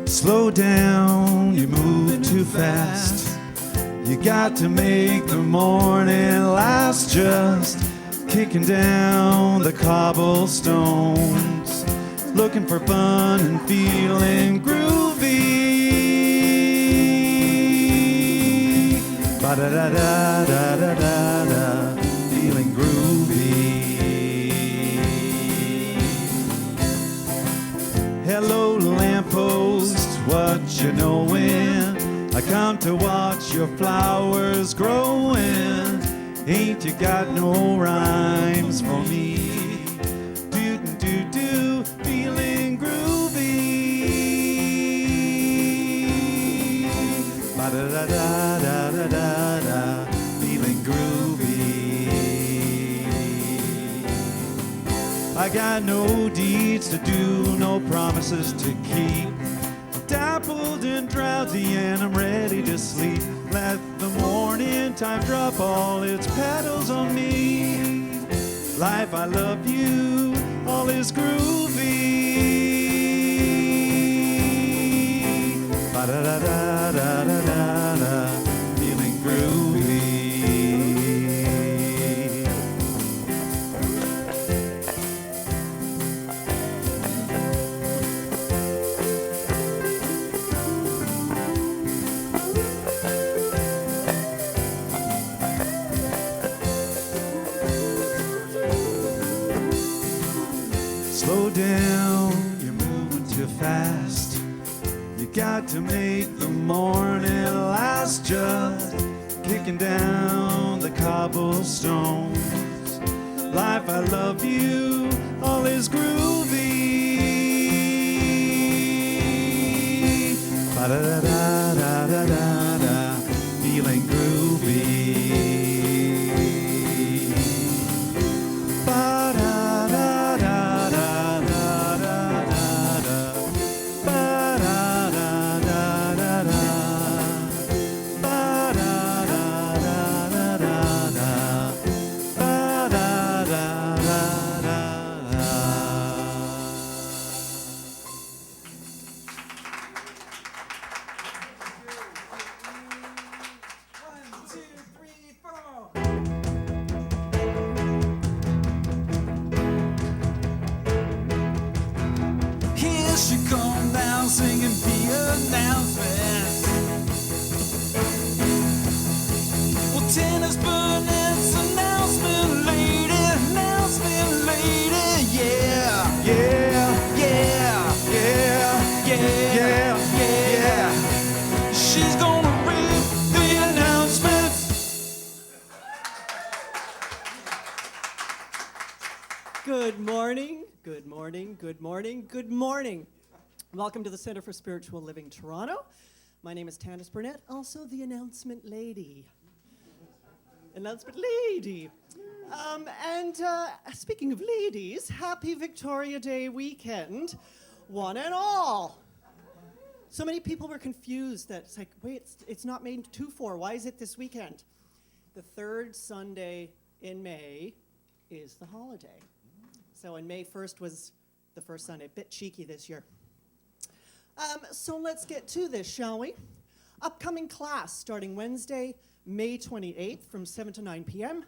Slow down, you're moving too fast. You got to make the morning last, just kicking down the cobblestones, looking for fun and feeling groovy. Ba-da-da-da-da-da-da-da, feeling groovy. Hello, lamppost, what you knowin'? I come to watch your flowers growing. Ain't you got no rhymes for me? Do-do-do, feeling groovy. Ba-da-da-da-da-da-da, feeling groovy. I got no deeds to do, no promises to keep. Dappled and drowsy and I'm ready to sleep. Let the morning time drop all its petals on me. Life, I love you, all is groovy. Ba-da-da-da-da-da-da, feeling groovy. Slow down, you're moving too fast. You got to make the morning last, just kicking down the cobblestones. Life, I love you, all is groovy. Ba-da-da-da-da-da-da, feeling groovy. Singing the announcement. Well, tennis Burnett's announcement lady, yeah, yeah, yeah, yeah, yeah, yeah. She's gonna read the announcements. Good morning, good morning, good morning, good morning. Welcome to the Centre for Spiritual Living, Toronto. My name is Tannis Burnett, also the announcement lady. Speaking of ladies, happy Victoria Day weekend, one and all. So many people were confused that it's like, wait, it's not May 2-4, why is it this weekend? The third Sunday in May is the holiday. So and May 1st was the first Sunday, a bit cheeky this year. So let's get to this, shall we? Upcoming class starting Wednesday, May 28th from 7 to 9 p.m.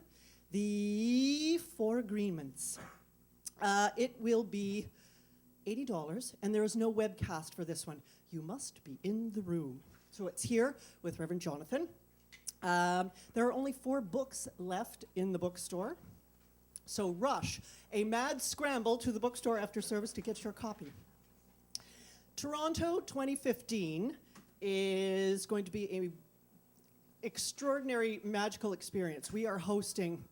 The 4 agreements. It will be $80, and there is no webcast for this one. You must be in the room. So it's here with Reverend Jonathan. There are only 4 books left in the bookstore. So rush, a mad scramble to the bookstore after service to get your copy. Toronto 2015 is going to be an extraordinary magical experience. We are hosting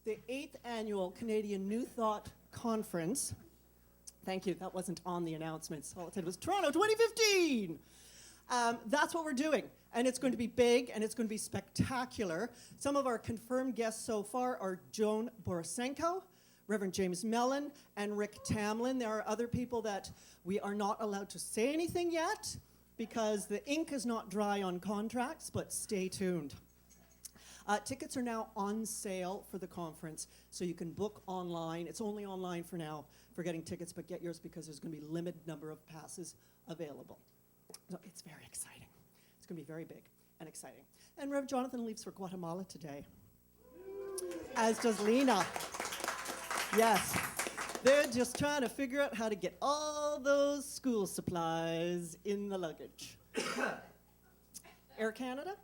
the 8th annual Canadian New Thought Conference. Thank you, that wasn't on the announcements. All it said was Toronto 2015. That's what we're doing. And it's going to be big, and it's going to be spectacular. Some of our confirmed guests so far are Joan Borisenko, Reverend James Mellon, and Rick Tamlin. There are other people that we are not allowed to say anything yet because the ink is not dry on contracts, but stay tuned. Tickets are now on sale for the conference, so you can book online. It's only online for now for getting tickets, but get yours because there's going to be a limited number of passes available. So it's very exciting. It's going to be very big and exciting. And Rev Jonathan leaves for Guatemala today, as does Lena. Yes. They're just trying to figure out how to get all those school supplies in the luggage. Air Canada?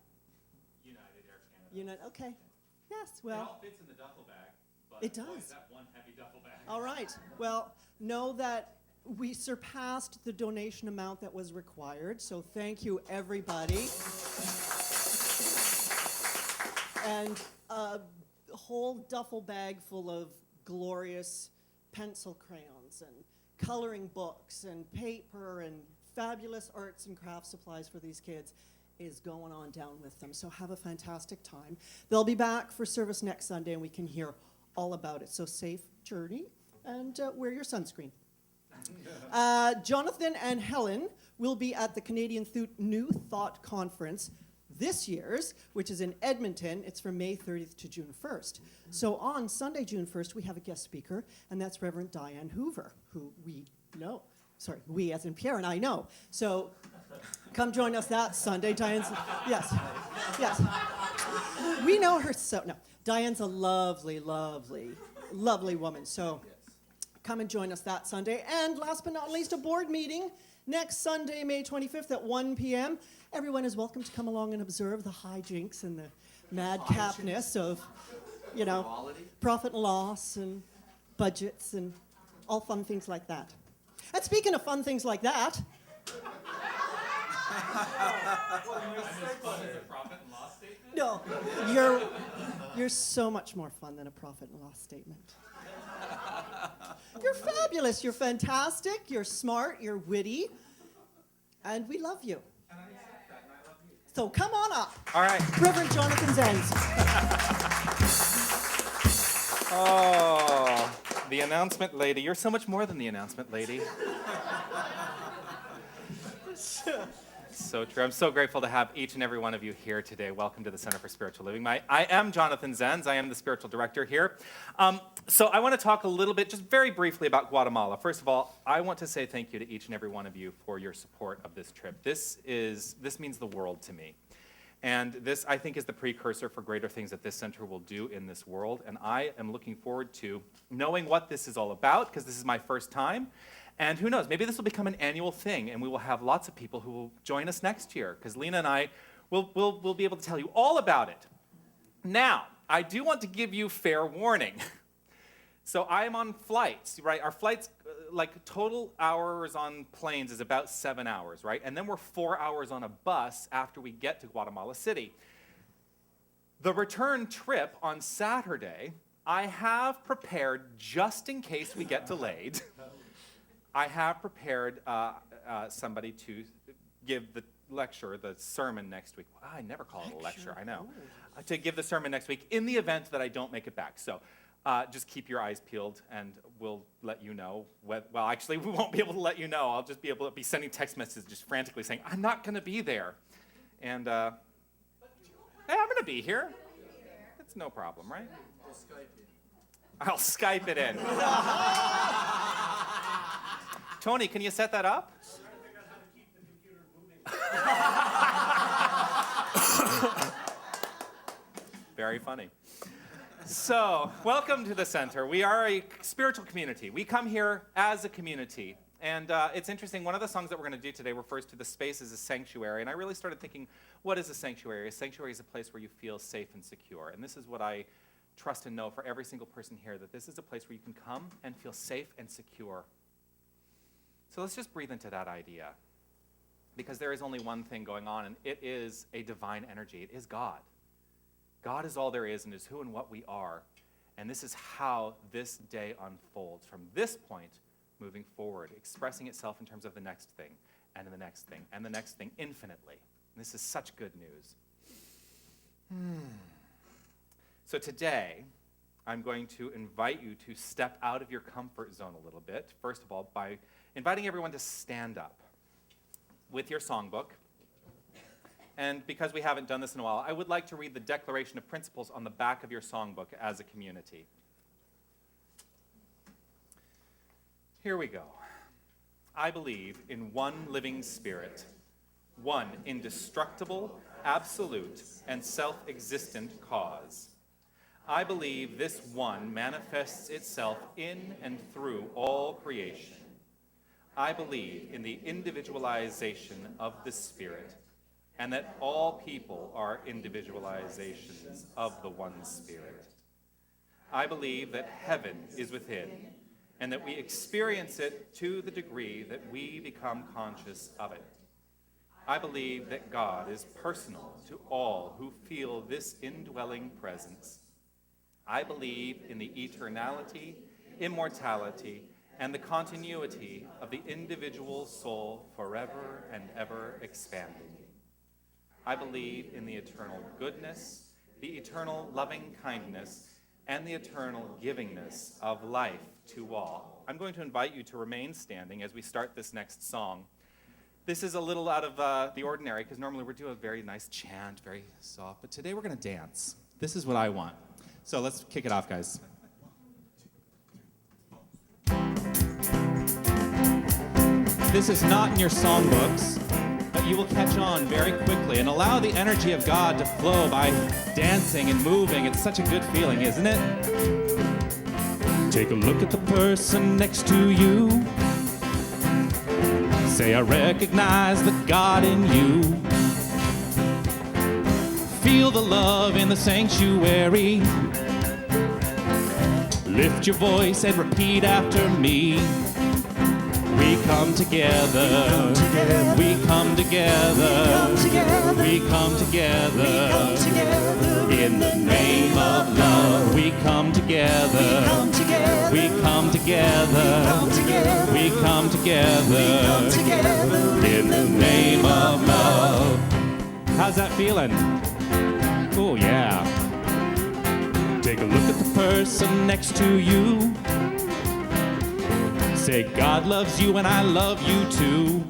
United Air Canada. Okay. Yes, It well, all fits in the duffel bag, but it boy, does. is that one heavy duffel bag. All right. Well, know that we surpassed the donation amount that was required, so thank you, everybody. And a whole duffel bag full of glorious pencil crayons and coloring books and paper and fabulous arts and craft supplies for these kids is going on down with them. So have a fantastic time. They'll be back for service next Sunday and we can hear all about it. So safe journey and wear your sunscreen. Jonathan and Helen will be at the Canadian New Thought Conference this year's, which is in Edmonton. It's from May 30th to June 1st. So on Sunday, June 1st, we have a guest speaker, and that's Reverend Diane Hoover, who we know. Sorry, we as in Pierre and I know. So come join us that Sunday. Diane's, yes, yes. We know her, so, no. Diane's a lovely, lovely, lovely woman. So come and join us that Sunday. And last but not least, a board meeting next Sunday, May 25th at 1 p.m. Everyone is welcome to come along and observe the hijinks and the madcapness of, you know, profit and loss and budgets and all fun things like that. And speaking of fun things like that, Profit and loss statement? no, you're so much more fun than a profit and loss statement. You're fabulous, you're fantastic, you're smart, you're witty, and we love you. And I accept that, and I love you. So come on up. All right. Reverend Jonathan Zenz. Oh, the announcement lady. You're so much more than the announcement lady. So true. I'm so grateful to have each and every one of you here today. Welcome to the Center for Spiritual Living. I am Jonathan Zenz. I am the spiritual director here. So I want to talk a little bit, just very briefly, about Guatemala. First of all, I want to say thank you to each and every one of you for your support of this trip. This means the world to me. And this, I think, is the precursor for greater things that this center will do in this world. And I am looking forward to knowing what this is all about, because this is my first time. And who knows, maybe this will become an annual thing, and we will have lots of people who will join us next year, because Lena and I will be able to tell you all about it. Now, I do want to give you fair warning. So I am on flights, right? Our flights, like total hours on planes is about 7 hours, right? And then we're 4 hours on a bus after we get to Guatemala City. The return trip on Saturday, I have prepared, just in case we get delayed, I have prepared somebody to give the lecture, the sermon next week. I never call it a lecture, I know. To give the sermon next week in the event that I don't make it back. So just keep your eyes peeled and we'll let you know. Well, actually, we won't be able to let you know. I'll just be able to be sending text messages just frantically saying, I'm not going to be there. And hey, I'm going to be here. It's no problem, right? I'll Skype it in. Tony, can you set that up? Very funny. So, welcome to the center. We are a spiritual community. We come here as a community. And it's interesting, one of the songs that we're going to do today refers to the space as a sanctuary. And I really started thinking, what is a sanctuary? A sanctuary is a place where you feel safe and secure. And this is what I trust and know for every single person here, that this is a place where you can come and feel safe and secure. So let's just breathe into that idea, because there is only one thing going on, and it is a divine energy. It is God. God is all there is and is who and what we are, and this is how this day unfolds from this point moving forward, expressing itself in terms of the next thing, and the next thing, and the next thing infinitely. And this is such good news. So today, I'm going to invite you to step out of your comfort zone a little bit, first of all, by inviting everyone to stand up with your songbook. and because we haven't done this in a while, I would like to read the Declaration of Principles on the back of your songbook as a community. Here we go. I believe in one living spirit, one indestructible, absolute, and self-existent cause. I believe this one manifests itself in and through all creation. I believe in the individualization of the Spirit, and that all people are individualizations of the one Spirit. I believe that heaven is within, and that we experience it to the degree that we become conscious of it. I believe that God is personal to all who feel this indwelling presence. I believe in the eternality, immortality, and the continuity of the individual soul forever and ever expanding. I believe in the eternal goodness, the eternal loving kindness, and the eternal givingness of life to all. I'm going to invite you to remain standing as we start this next song. This is a little out of the ordinary, because normally we're doing a very nice chant, very soft, but today we're going to dance. This is what I want. So let's kick it off, guys. This is not in your songbooks, but you will catch on very quickly and allow the energy of God to flow by dancing and moving. It's such a good feeling, isn't it? Take a look at the person next to you. Say, I recognize the God in you. Feel the love in the sanctuary. Lift your voice and repeat after me. We come together. We come together. We come together. In the name of love. We come together. We come together. We come together. In the name of love. How's that feeling? Oh, yeah. Take a look at the person next to you. Say, God loves you and I love you too.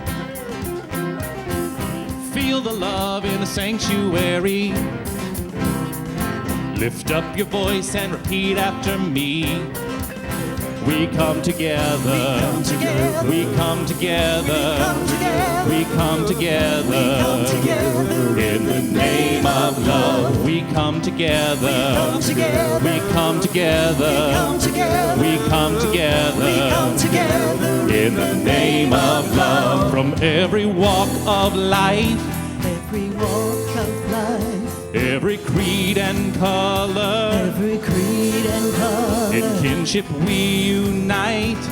Feel the love in the sanctuary. Lift up your voice and repeat after me. We come together. We come together. We come together. In the name of love. We come together. We come together. We come together. In the name of love. From every walk of life. Every walk of life. Every creed and color. Every creed and color. In kinship we unite.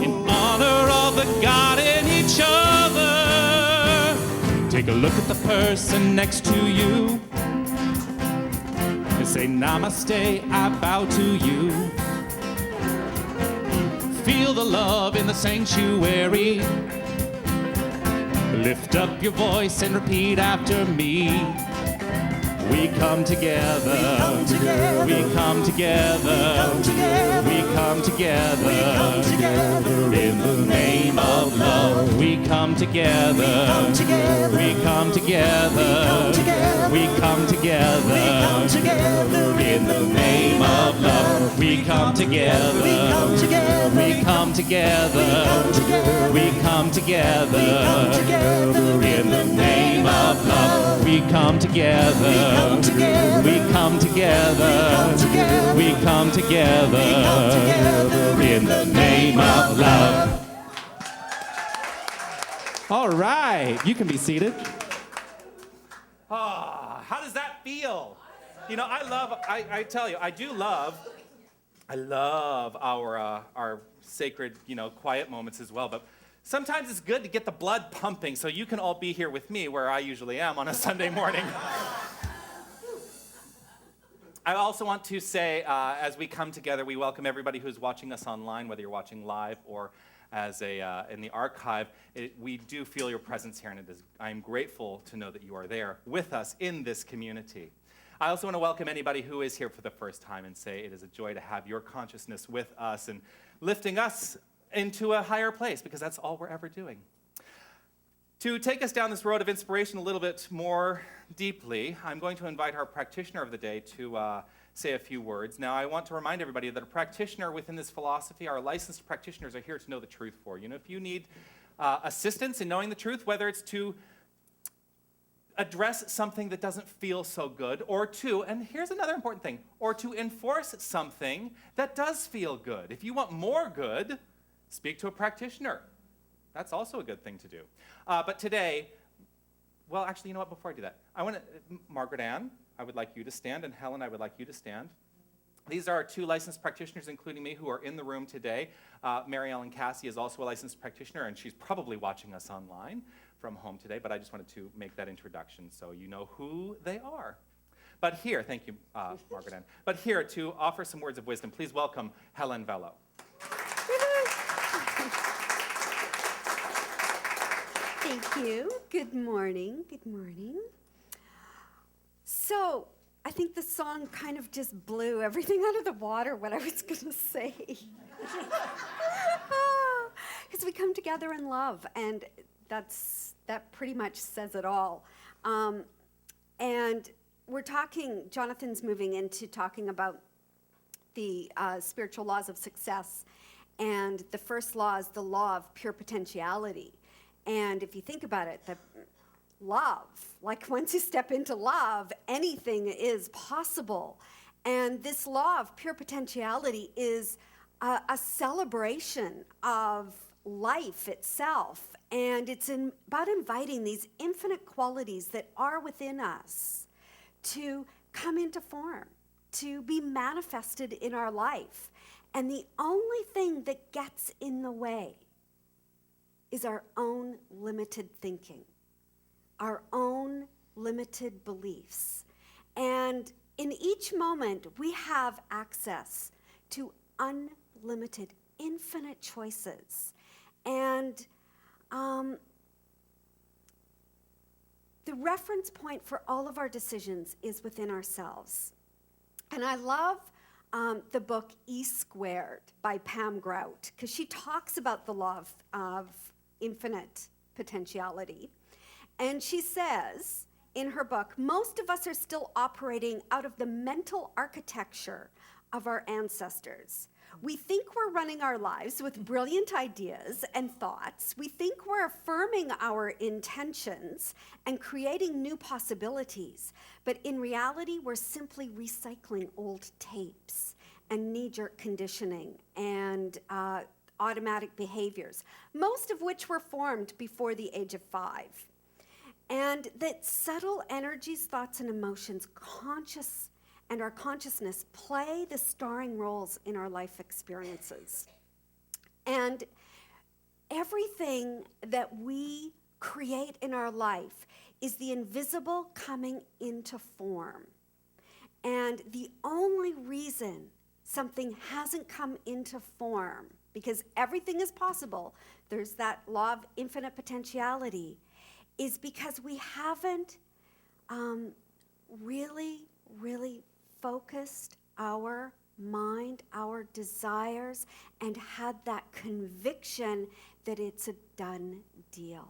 In honor of the God in each other. Take a look at the person next to you. And say, Namaste, I bow to you. Feel the love in the sanctuary. Lift up your voice and repeat after me. We come together. We come together. We come together. In the name of love. We come together. We come together. We come together. In the name of love. We come together. We come together. We come together. In the name of love. We come together. We come together. We come together. In the name of love. All right, you can be seated. How does that feel? You know, I tell you, I love our sacred, quiet moments as well, but sometimes it's good to get the blood pumping so you can all be here with me where I usually am on a Sunday morning. I also want to say, as we come together, we welcome everybody who's watching us online, whether you're watching live or as in the archive. We do feel your presence here, and I'm grateful to know that you are there with us in this community. I also want to welcome anybody who is here for the first time and say it is a joy to have your consciousness with us and lifting us into a higher place, because that's all we're ever doing. To take us down this road of inspiration a little bit more deeply, I'm going to invite our practitioner of the day to say a few words. Now, I want to remind everybody that a practitioner within this philosophy, our licensed practitioners are here to know the truth for you. If you need assistance in knowing the truth, whether it's to address something that doesn't feel so good, or to, and here's another important thing, or to enforce something that does feel good. If you want more good, speak to a practitioner. That's also a good thing to do. But today, well, actually, you know what? Before I do that, I want to, Margaret Ann, I would like you to stand, and Helen, I would like you to stand. These are our two licensed practitioners, including me, who are in the room today. Mary Ellen Cassie is also a licensed practitioner, and she's probably watching us online from home today, but I just wanted to make that introduction so you know who they are. But here, thank you, Margaret Ann, but here to offer some words of wisdom, please welcome Helen Vello. Thank you. Good morning. Good morning. So, I think the song kind of just blew everything out of the water, what I was going to say. Because we come together in love, and that pretty much says it all. And we're talking, Jonathan's moving into talking about the spiritual laws of success. And the first law is the law of pure potentiality. And if you think about it, the love, like once you step into love, anything is possible. And this law of pure potentiality is a celebration of life itself. And it's about inviting these infinite qualities that are within us to come into form, to be manifested in our life. And the only thing that gets in the way is our own limited thinking, our own limited beliefs. And in each moment, we have access to unlimited, infinite choices. And the reference point for all of our decisions is within ourselves. And I love the book E Squared by Pam Grout, because she talks about the law of infinite potentiality. And she says in her book, most of us are still operating out of the mental architecture of our ancestors. We think we're running our lives with brilliant ideas and thoughts. We think we're affirming our intentions and creating new possibilities. But in reality, we're simply recycling old tapes and knee-jerk conditioning and automatic behaviors, most of which were formed before the age of 5. And that subtle energies, thoughts, and emotions, conscious and our consciousness, play the starring roles in our life experiences. And everything that we create in our life is the invisible coming into form. And the only reason something hasn't come into form, because everything is possible, there's that law of infinite potentiality, is because we haven't really focused our mind, our desires, and had that conviction that it's a done deal.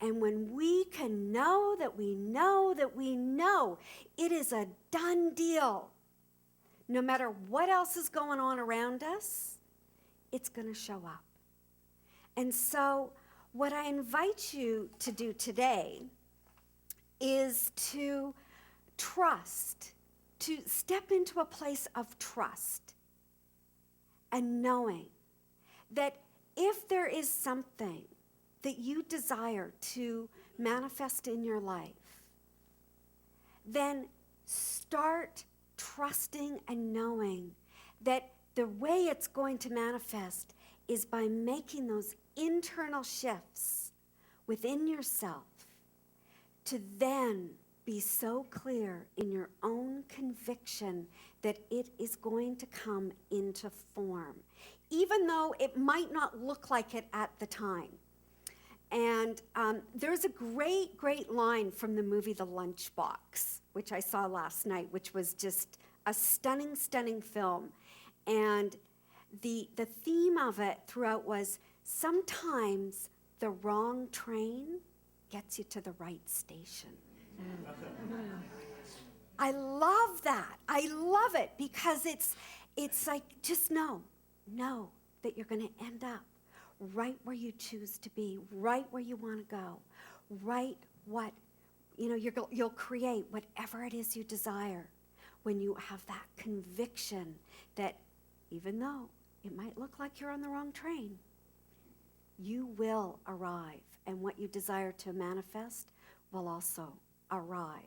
And when we can know that we know that we know it is a done deal, no matter what else is going on around us, it's going to show up. And so what I invite you to do today is to trust, to step into a place of trust and knowing that if there is something that you desire to manifest in your life, then start trusting and knowing that the way it's going to manifest is by making those internal shifts within yourself to then be so clear in your own conviction that it is going to come into form, even though it might not look like it at the time. And there's a great line from the movie The Lunchbox, which I saw last night, which was just a stunning film. And the theme of it throughout was sometimes the wrong train gets you to the right station. I love that. I love it because it's like, just know that you're going to end up right where you choose to be, right where you want to go, right what, you'll create whatever it is you desire when you have that conviction that even though it might look like you're on the wrong train, you will arrive, and what you desire to manifest will also arrive.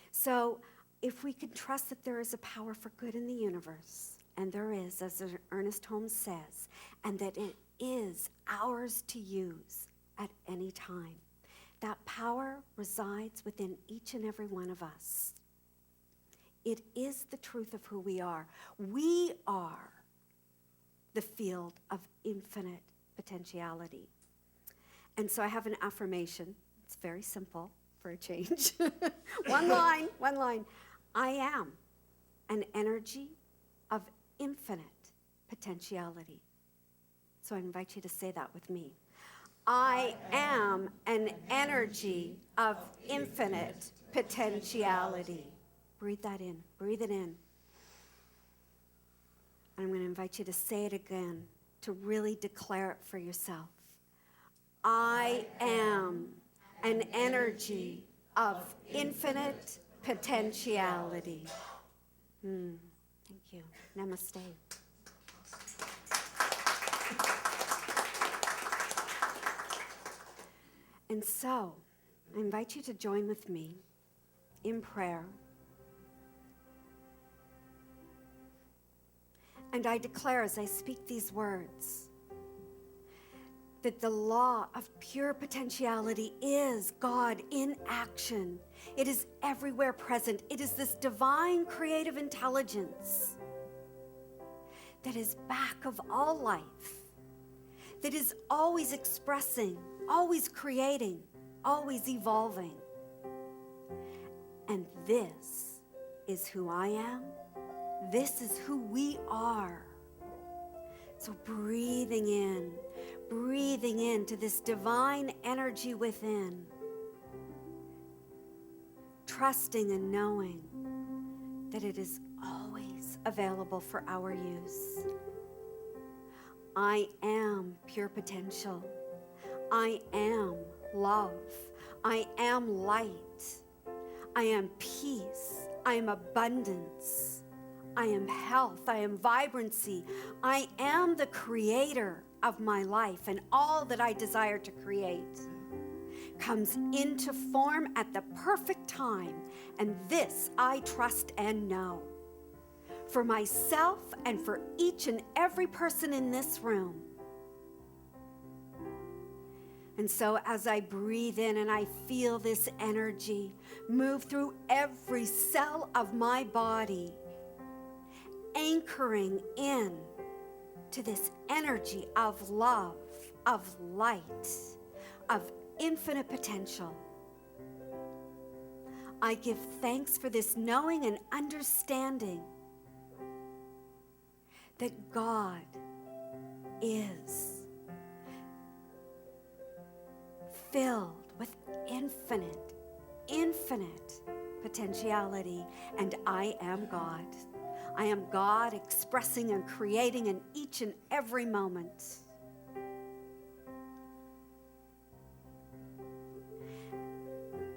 So if we can trust that there is a power for good in the universe, and there is, as Ernest Holmes says, and that it is ours to use at any time, that power resides within each and every one of us. It is the truth of who we are. We are the field of infinite potentiality. And so I have an affirmation. It's very simple for a change. One line. I am an energy of infinite potentiality. So I invite you to say that with me. I am an energy of infinite potentiality. Breathe that in. Breathe it in. And I'm going to invite you to say it again, to really declare it for yourself. I am an energy of infinite potentiality. Thank you. Namaste. And so, I invite you to join with me in prayer. And I declare as I speak these words that the law of pure potentiality is God in action. It is everywhere present. It is this divine creative intelligence that is back of all life, that is always expressing, always creating, always evolving. And this is who I am. This is who we are. So breathing into this divine energy within, trusting and knowing that it is always available for our use. I am pure potential. I am love. I am light. I am peace. I am abundance. I am health. I am vibrancy. I am the creator of my life, and all that I desire to create comes into form at the perfect time, and this I trust and know. For myself and for each and every person in this room. And so as I breathe in and I feel this energy move through every cell of my body, anchoring in to this energy of love, of light, of infinite potential, I give thanks for this knowing and understanding that God is filled with infinite potentiality, and I am God. I am God expressing and creating in each and every moment.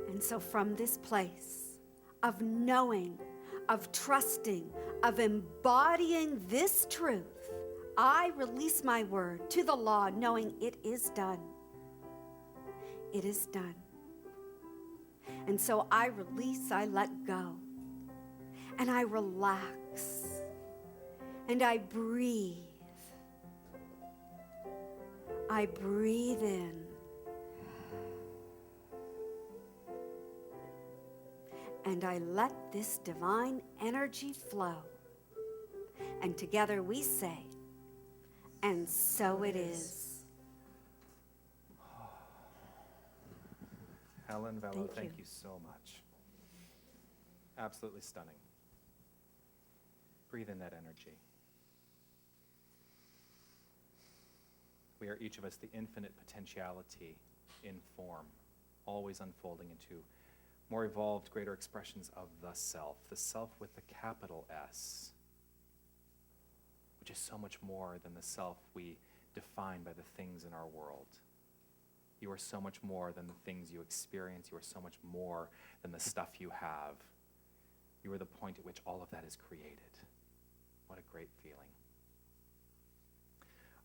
And so from this place of knowing, of trusting, of embodying this truth, I release my word to the law, knowing it is done. It is done. And so I release, I let go, and I relax, and I breathe. I breathe in. And I let this divine energy flow. And together we say, and so it is. Helen Velo, thank you. you so much. Absolutely stunning. Breathe in that energy. We are each of us the infinite potentiality in form, always unfolding into more evolved, greater expressions of the self with the capital S, which is so much more than the self we define by the things in our world. You are so much more than the things you experience. You are so much more than the stuff you have. You are the point at which all of that is created. What a great feeling.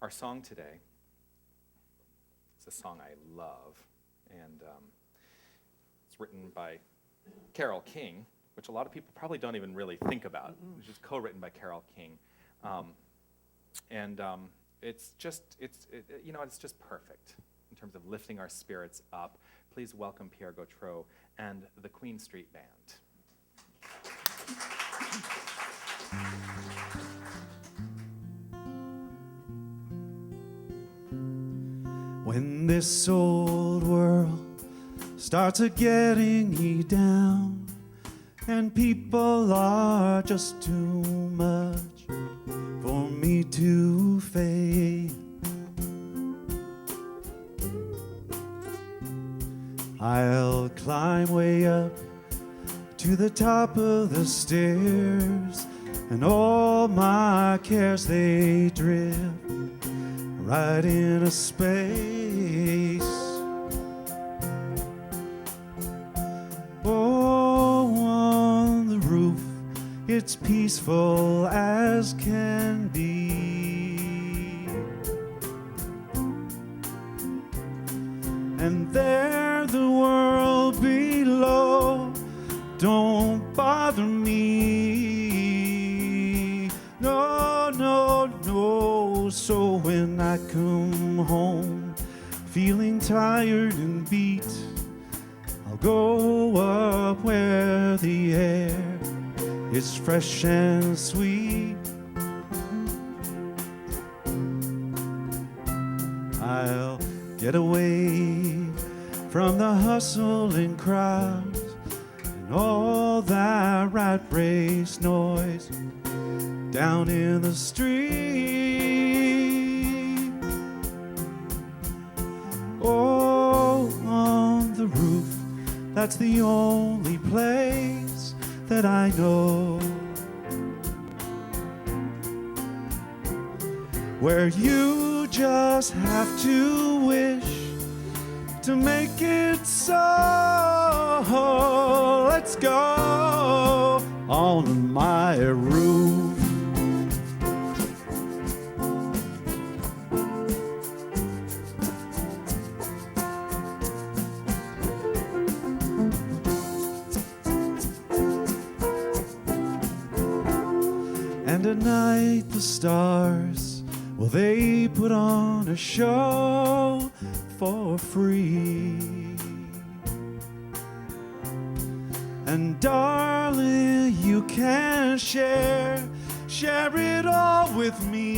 Our song today is a song I love, and it's written by Carole King, which a lot of people probably don't even really think about, which is co-written by Carole King. It's just perfect in terms of lifting our spirits up. Please welcome Pierre Gautreau and the Queen Street Band. When this old world starts a-getting me down, and people are just too much for me to face, I'll climb way up to the top of the stairs, and all my cares they drift right in a space. Oh, on the roof, it's peaceful as can be. And there the world below don't bother me. No, no, no. So when I come home feeling tired and beat, I'll go up where the air is fresh and sweet. I'll get away from the hustling crowds and all that rat race noise down in the street. Oh, on the roof, that's the only place that I know where you just have to wish to make it so. Let's go on my roof. And at night the stars, well, they put on a show for free. And darling, you can share it all with me.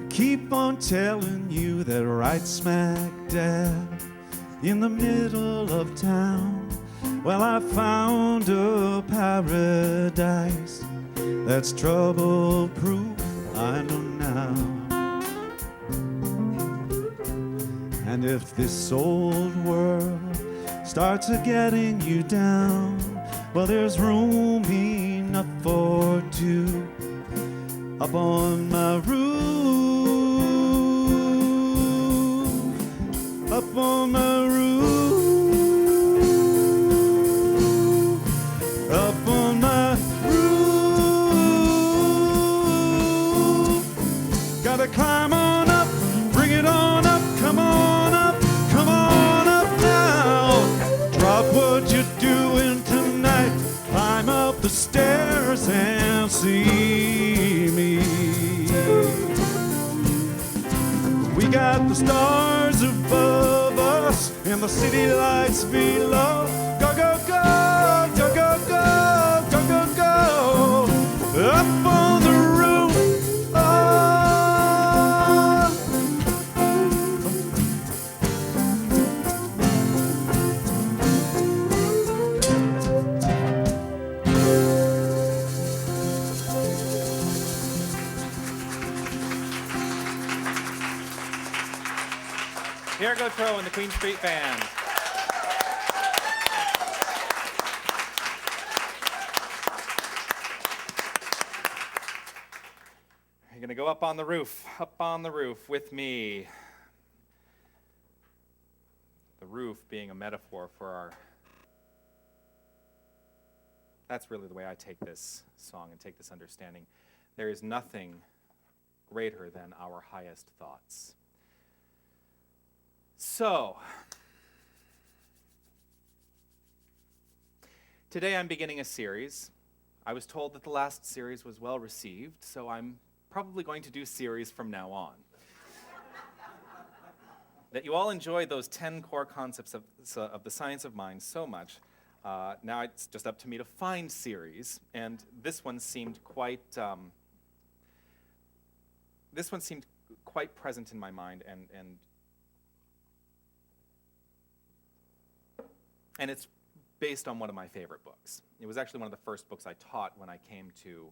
Keep on telling you that right smack dab in the middle of town, well, I found a paradise that's trouble-proof, I know now. And if this old world starts a-getting you down, well, there's room enough for two up on my roof, up on my roof. Up on my roof, gotta climb on up, bring it on up, come on up now. Drop what you're doing tonight, climb up the stairs and see me. We got the stars above us and the city lights below. Go, go, go, go, go, go, go, go, go, up on the roof. Oh. Here go Tro and the Queen Street Band. You're going to go up on the roof with me. The roof being a metaphor for our... That's really the way I take this song and take this understanding. There is nothing greater than our highest thoughts. So, today I'm beginning a series. I was told that the last series was well received, so I'm probably going to do series from now on. That you all enjoyed those 10 core concepts of the science of mind so much. Now it's just up to me to find series, and this one seemed quite present in my mind, and it's based on one of my favorite books. It was actually one of the first books I taught when I came to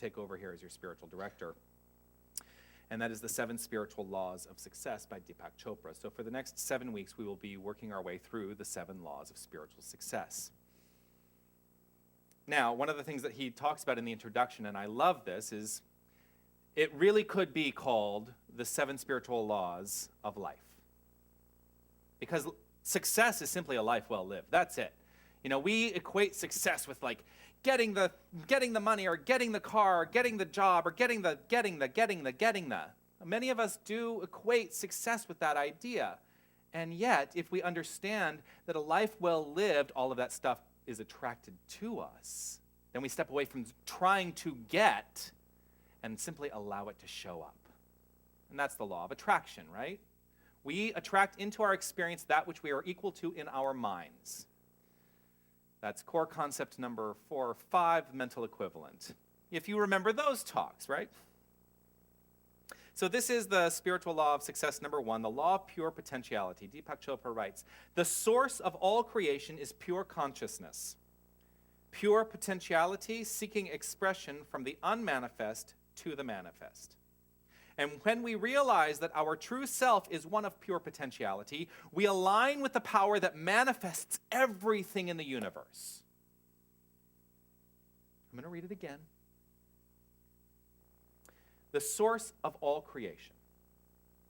take over here as your spiritual director. And that is The 7 Spiritual Laws of Success by Deepak Chopra. So for the next 7 weeks, we will be working our way through the 7 laws of spiritual success. Now, one of the things that he talks about in the introduction, and I love this, is it really could be called the 7 spiritual laws of life. Because success is simply a life well lived. That's it. You know, we equate success with like getting the money or getting the car or getting the job or getting the. Many of us do equate success with that idea. And yet, if we understand that a life well lived, all of that stuff is attracted to us, then we step away from trying to get and simply allow it to show up. And that's the law of attraction, right? We attract into our experience that which we are equal to in our minds. That's core concept number 4 or 5, mental equivalent. If you remember those talks, right? So this is the spiritual law of success number 1, the law of pure potentiality. Deepak Chopra writes, the source of all creation is pure consciousness. Pure potentiality seeking expression from the unmanifest to the manifest. And when we realize that our true self is one of pure potentiality, we align with the power that manifests everything in the universe. I'm going to read it again. The source of all creation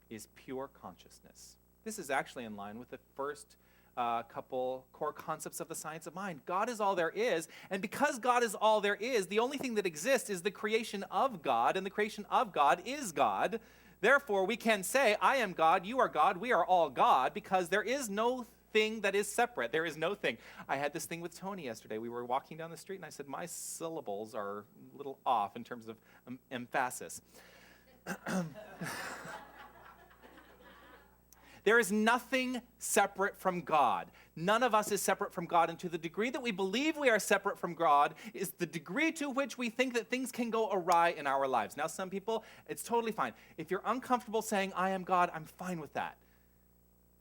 is pure consciousness. This is actually in line with the first couple core concepts of the science of mind. God is all there is, and because God is all there is, the only thing that exists is the creation of God, and the creation of God is God. Therefore, we can say, I am God, you are God, we are all God, because there is no thing that is separate. There is no thing. I had this thing with Tony yesterday. We were walking down the street, and I said, my syllables are a little off in terms of emphasis. There is nothing separate from God. None of us is separate from God, and to the degree that we believe we are separate from God is the degree to which we think that things can go awry in our lives. Now, some people, it's totally fine. If you're uncomfortable saying, I am God, I'm fine with that.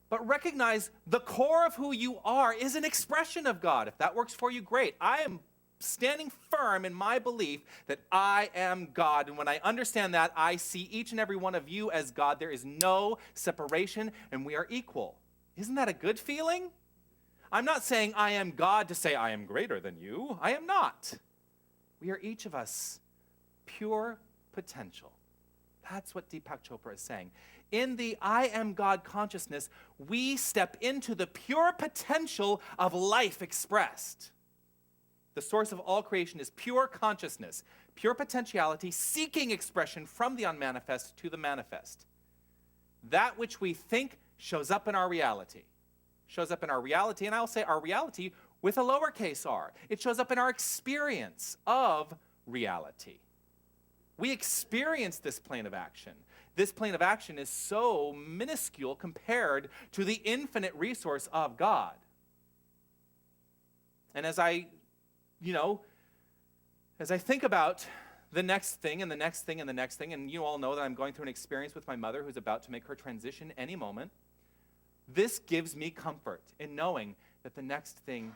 But recognize the core of who you are is an expression of God. If that works for you, great. I am standing firm in my belief that I am God. And when I understand that, I see each and every one of you as God. There is no separation, and we are equal. Isn't that a good feeling? I'm not saying I am God to say I am greater than you. I am not. We are each of us pure potential. That's what Deepak Chopra is saying. In the I am God consciousness, we step into the pure potential of life expressed. The source of all creation is pure consciousness, pure potentiality, seeking expression from the unmanifest to the manifest. That which we think shows up in our reality. Shows up in our reality, and I'll say our reality with a lowercase r. It shows up in our experience of reality. We experience this plane of action. This plane of action is so minuscule compared to the infinite resource of God. And as I think about the next thing and the next thing and the next thing, and you all know that I'm going through an experience with my mother who's about to make her transition any moment, this gives me comfort in knowing that the next thing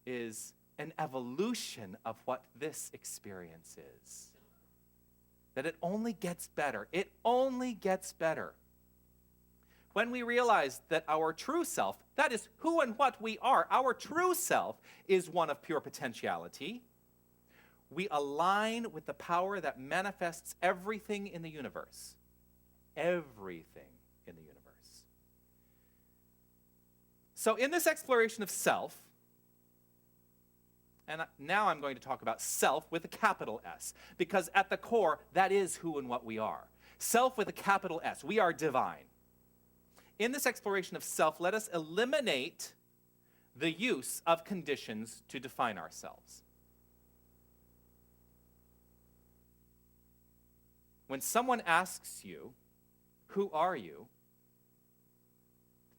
is an evolution of what this experience is. That it only gets better. It only gets better. when we realize that our true self, that is who and what we are, our true self is one of pure potentiality, we align with the power that manifests everything in the universe. Everything in the universe. So in this exploration of self, and now I'm going to talk about self with a capital S, because at the core, that is who and what we are. Self with a capital S. We are divine. In this exploration of self, let us eliminate the use of conditions to define ourselves. When someone asks you, "Who are you?"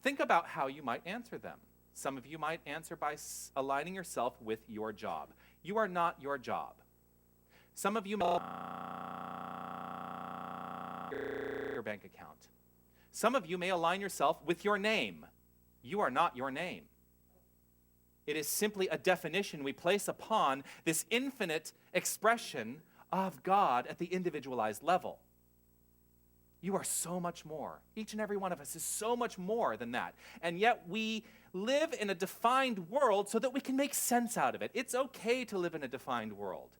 think about how you might answer them. Some of you might answer by aligning yourself with your job. You are not your job. Some of you may your bank account. Some of you may align yourself with your name. You are not your name. It is simply a definition we place upon this infinite expression of God at the individualized level. You are so much more. Each and every one of us is so much more than that. And yet we live in a defined world so that we can make sense out of it. It's okay to live in a defined world.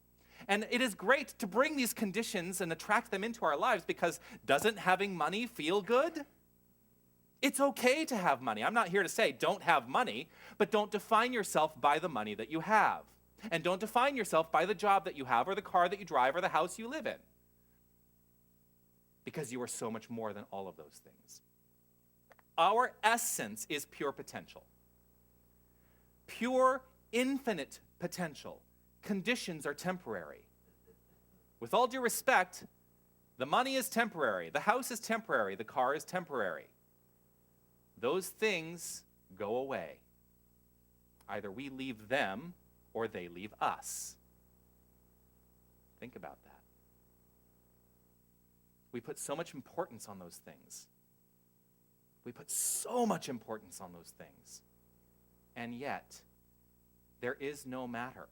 And it is great to bring these conditions and attract them into our lives, because doesn't having money feel good? It's okay to have money. I'm not here to say don't have money, but don't define yourself by the money that you have. And don't define yourself by the job that you have or the car that you drive or the house you live in. Because you are so much more than all of those things. Our essence is pure potential. Pure, infinite potential. Conditions are temporary. With all due respect, the money is temporary, the house is temporary, the car is temporary. Those things go away. Either we leave them or they leave us. Think about that. We put so much importance on those things. We put so much importance on those things. And yet, there is no matter,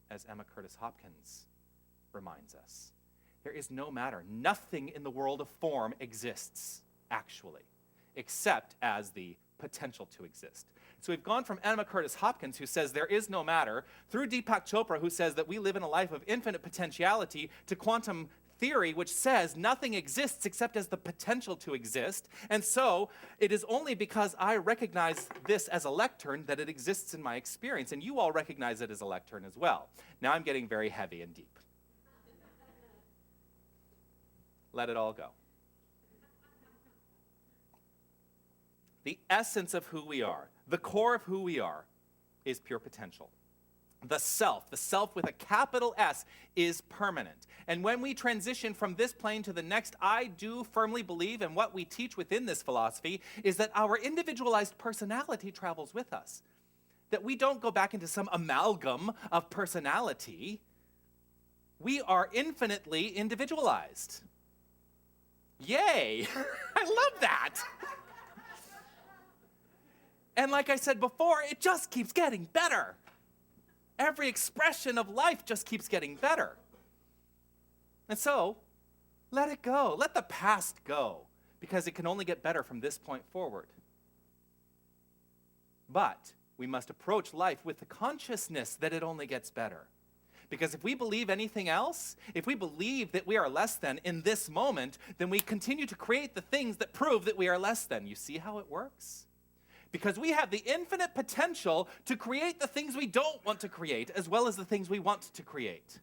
as Emma Curtis Hopkins reminds us. There is no matter. Nothing in the world of form exists, actually, except as the potential to exist. So we've gone from Emma Curtis Hopkins, who says there is no matter, through Deepak Chopra, who says that we live in a life of infinite potentiality, to quantum theory, which says nothing exists except as the potential to exist. And so it is only because I recognize this as a lectern that it exists in my experience. And you all recognize it as a lectern as well. Now I'm getting very heavy and deep. Let it all go. The essence of who we are, the core of who we are, is pure potential. The self with a capital S, is permanent. And when we transition from this plane to the next, I do firmly believe, and what we teach within this philosophy, is that our individualized personality travels with us. That we don't go back into some amalgam of personality. We are infinitely individualized. Yay! I love that! And like I said before, it just keeps getting better. Every expression of life just keeps getting better. And so, let it go. Let the past go, because it can only get better from this point forward. But we must approach life with the consciousness that it only gets better. Because if we believe anything else, if we believe that we are less than in this moment, then we continue to create the things that prove that we are less than. You see how it works? Because we have the infinite potential to create the things we don't want to create, as well as the things we want to create.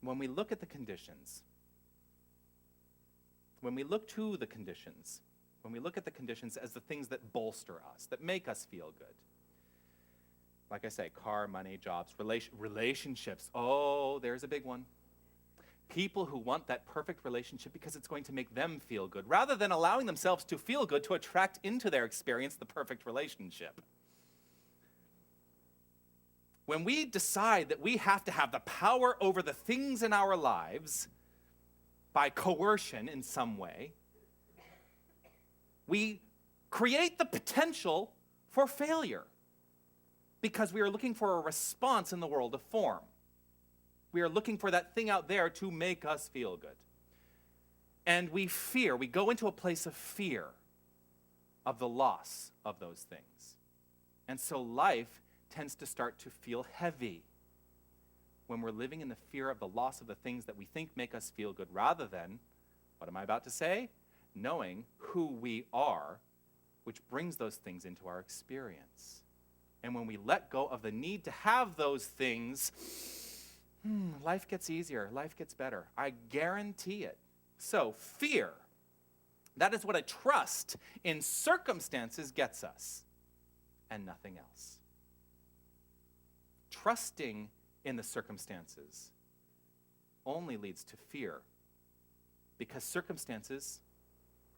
When we look at the conditions, when we look to the conditions, when we look at the conditions as the things that bolster us, that make us feel good, like I say, car, money, jobs, relationships. Oh, there's a big one. People who want that perfect relationship because it's going to make them feel good, rather than allowing themselves to feel good to attract into their experience the perfect relationship. When we decide that we have to have the power over the things in our lives by coercion in some way, we create the potential for failure because we are looking for a response in the world of form. We are looking for that thing out there to make us feel good. And we fear, we go into a place of fear of the loss of those things. And so life tends to start to feel heavy when we're living in the fear of the loss of the things that we think make us feel good, rather than, what am I about to say? Knowing who we are, which brings those things into our experience. And when we let go of the need to have those things, life gets easier, life gets better. I guarantee it. So, fear, that is what a trust in circumstances gets us, and nothing else. Trusting in the circumstances only leads to fear, because circumstances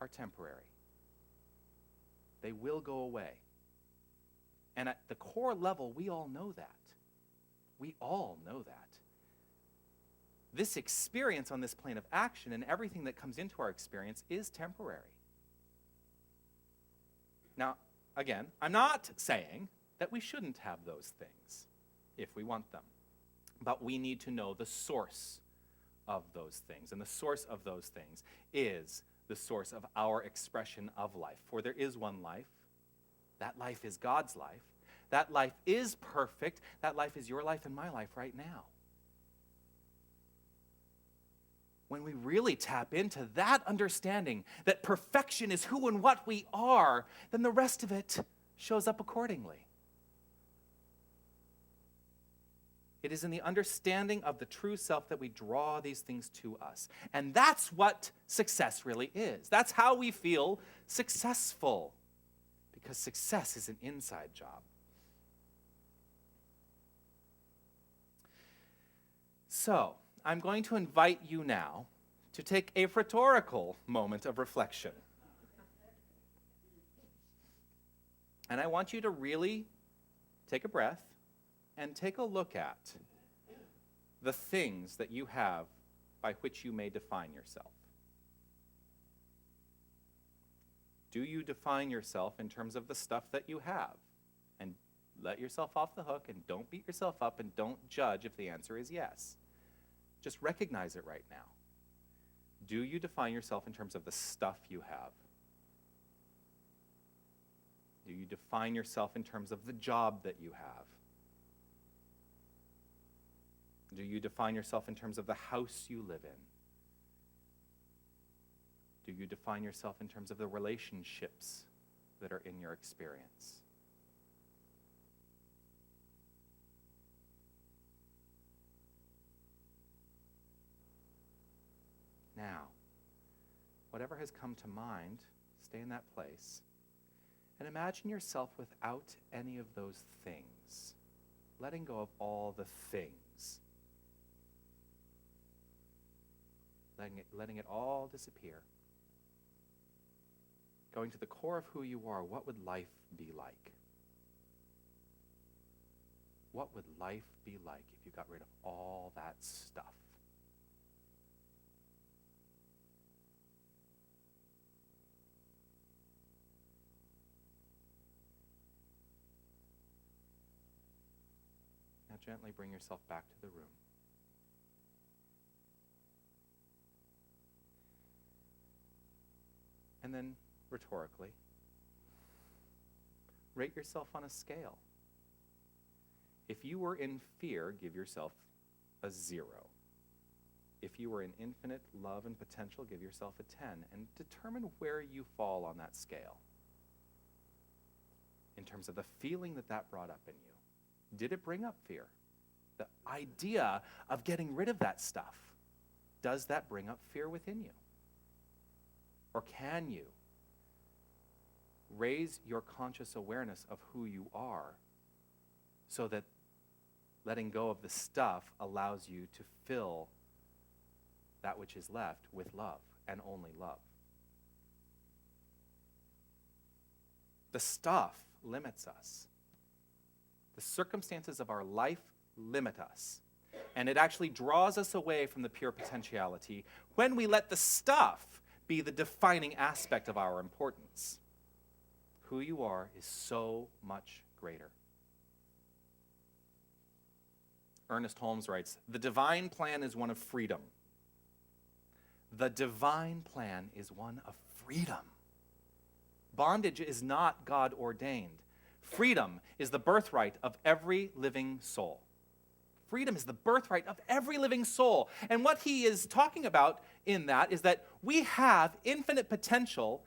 are temporary. They will go away. And at the core level, we all know that. We all know that. This experience on this plane of action and everything that comes into our experience is temporary. Now, again, I'm not saying that we shouldn't have those things if we want them. But we need to know the source of those things. And the source of those things is the source of our expression of life. For there is one life. That life is God's life. That life is perfect. That life is your life and my life right now. When we really tap into that understanding that perfection is who and what we are, then the rest of it shows up accordingly. It is in the understanding of the true self that we draw these things to us. And that's what success really is. That's how we feel successful. Because success is an inside job. So, I'm going to invite you now to take a rhetorical moment of reflection. And I want you to really take a breath and take a look at the things that you have by which you may define yourself. Do you define yourself in terms of the stuff that you have? And let yourself off the hook and don't beat yourself up and don't judge if the answer is yes. Just recognize it right now. Do you define yourself in terms of the stuff you have? Do you define yourself in terms of the job that you have? Do you define yourself in terms of the house you live in? Do you define yourself in terms of the relationships that are in your experience? Now, whatever has come to mind, stay in that place and imagine yourself without any of those things, letting go of all the things, letting it all disappear. Going to the core of who you are, what would life be like? What would life be like if you got rid of all that stuff? Now gently bring yourself back to the room. And then, rhetorically, rate yourself on a scale. If you were in fear, give yourself a 0. If you were in infinite love and potential, give yourself a 10, and determine where you fall on that scale in terms of the feeling that that brought up in you. Did it bring up fear? The idea of getting rid of that stuff, does that bring up fear within you? Or can you raise your conscious awareness of who you are so that letting go of the stuff allows you to fill that which is left with love and only love? The stuff limits us. The circumstances of our life limit us. And it actually draws us away from the pure potentiality when we let the stuff be the defining aspect of our importance. Who you are is so much greater. Ernest Holmes writes, "The divine plan is one of freedom." The divine plan is one of freedom. Bondage is not God ordained. Freedom is the birthright of every living soul. Freedom is the birthright of every living soul. And what he is talking about in that is that we have infinite potential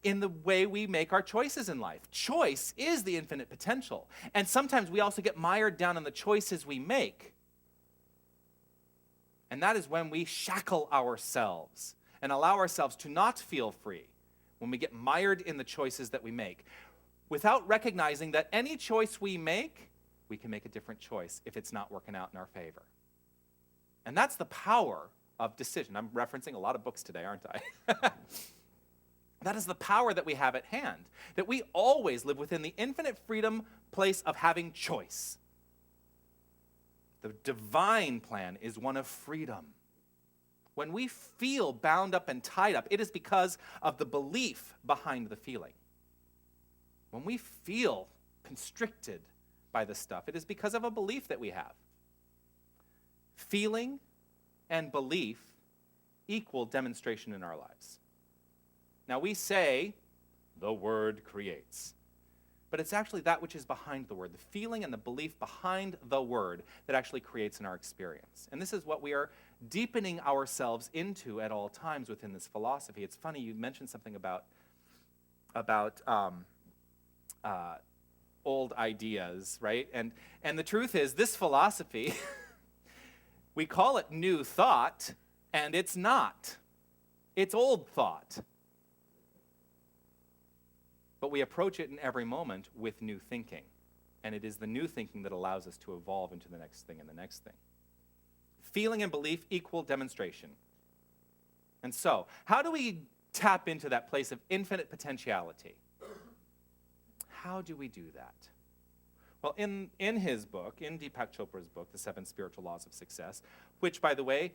in the way we make our choices in life. Choice is the infinite potential. And sometimes we also get mired down in the choices we make. And that is when we shackle ourselves and allow ourselves to not feel free, when we get mired in the choices that we make, without recognizing that any choice we make, we can make a different choice if it's not working out in our favor. And that's the power of decision. I'm referencing a lot of books today, aren't I? That is the power that we have at hand, that we always live within the infinite freedom place of having choice. The divine plan is one of freedom. When we feel bound up and tied up, it is because of the belief behind the feeling. When we feel constricted by this stuff, it is because of a belief that we have. Feeling and belief equal demonstration in our lives. Now we say, the word creates. But it's actually that which is behind the word, the feeling and the belief behind the word that actually creates in our experience. And this is what we are deepening ourselves into at all times within this philosophy. It's funny, you mentioned something about old ideas, right? And the truth is, this philosophy, we call it new thought, and it's not. It's old thought. But we approach it in every moment with new thinking. And it is the new thinking that allows us to evolve into the next thing and the next thing. Feeling and belief equal demonstration. And so, how do we tap into that place of infinite potentiality? How do we do that? Well, in his book, in Deepak Chopra's book, The 7 Spiritual Laws of Success, which, by the way,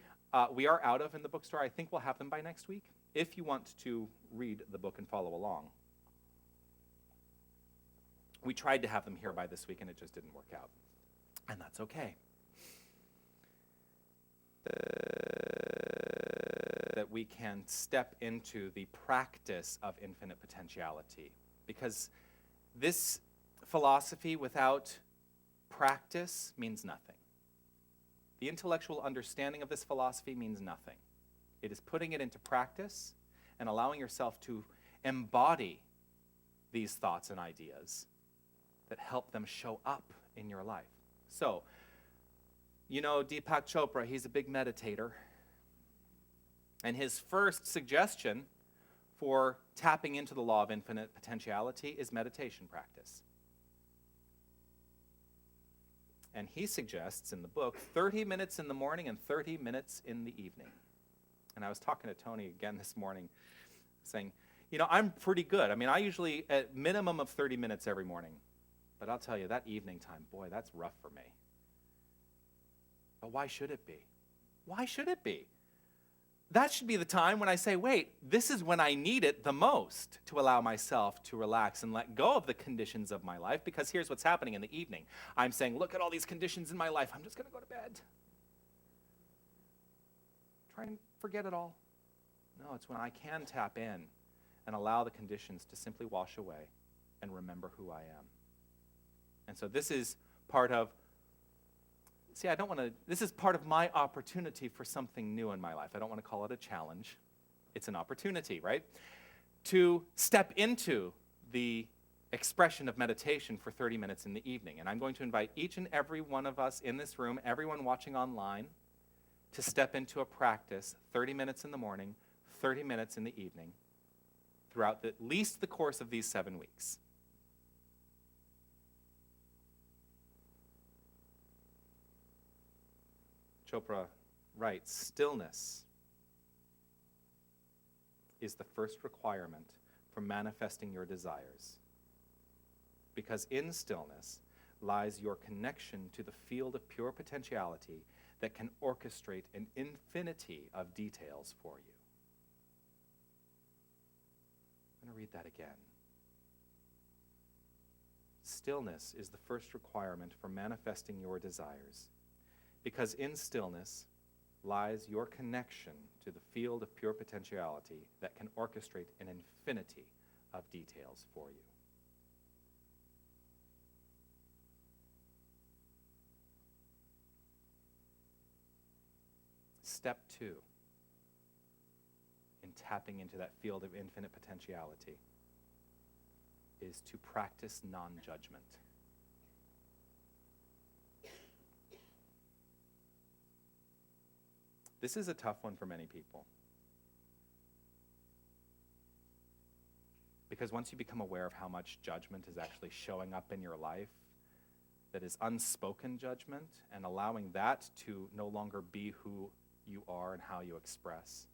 we are out of in the bookstore. I think we'll have them by next week, if you want to read the book and follow along. We tried to have them here by this week, and it just didn't work out. And that's okay. That we can step into the practice of infinite potentiality. Because this philosophy without practice means nothing. The intellectual understanding of this philosophy means nothing. It is putting it into practice and allowing yourself to embody these thoughts and ideas that help them show up in your life. So, you know Deepak Chopra, he's a big meditator. And his first suggestion for tapping into the law of infinite potentiality is meditation practice. And he suggests in the book 30 minutes in the morning and 30 minutes in the evening. And I was talking to Tony again this morning, saying, you know, I'm pretty good. I mean, I usually at minimum of 30 minutes every morning. But I'll tell you, that evening time, boy, that's rough for me. But why should it be? Why should it be? That should be the time when I say, wait, this is when I need it the most to allow myself to relax and let go of the conditions of my life, because here's what's happening in the evening. I'm saying, look at all these conditions in my life. I'm just going to go to bed. Try and forget it all. No, it's when I can tap in and allow the conditions to simply wash away and remember who I am. And so this is part of, this is part of my opportunity for something new in my life. I don't want to call it a challenge. It's an opportunity, right? To step into the expression of meditation for 30 minutes in the evening. And I'm going to invite each and every one of us in this room, everyone watching online, to step into a practice 30 minutes in the morning, 30 minutes in the evening, throughout at least the course of these 7 weeks. Chopra writes, stillness is the first requirement for manifesting your desires. Because in stillness lies your connection to the field of pure potentiality that can orchestrate an infinity of details for you. I'm going to read that again. Stillness is the first requirement for manifesting your desires. Because in stillness lies your connection to the field of pure potentiality that can orchestrate an infinity of details for you. Step 2 in tapping into that field of infinite potentiality is to practice non-judgment. This is a tough one for many people. Because once you become aware of how much judgment is actually showing up in your life, that is unspoken judgment, and allowing that to no longer be who you are and how you express,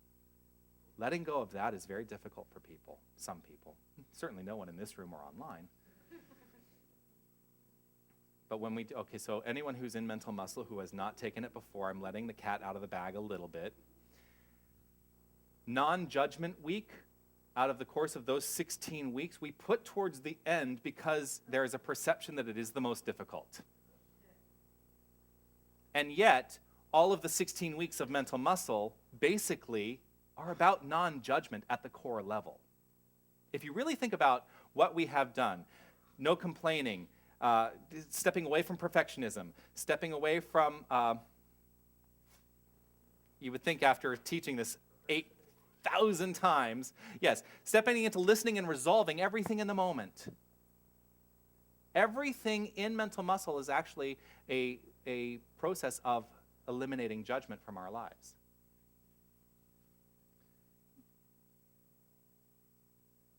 letting go of that is very difficult for people, some people. Certainly no one in this room or online. But when we, okay, so anyone who's in mental muscle who has not taken it before, I'm letting the cat out of the bag a little bit. Non-judgment week, out of the course of those 16 weeks, we put towards the end because there is a perception that it is the most difficult. And yet, all of the 16 weeks of mental muscle basically are about non-judgment at the core level. If you really think about what we have done, no complaining, stepping away from perfectionism, stepping away from, you would think after teaching this 8,000 times, yes, stepping into listening and resolving everything in the moment. Everything in mental muscle is actually a process of eliminating judgment from our lives.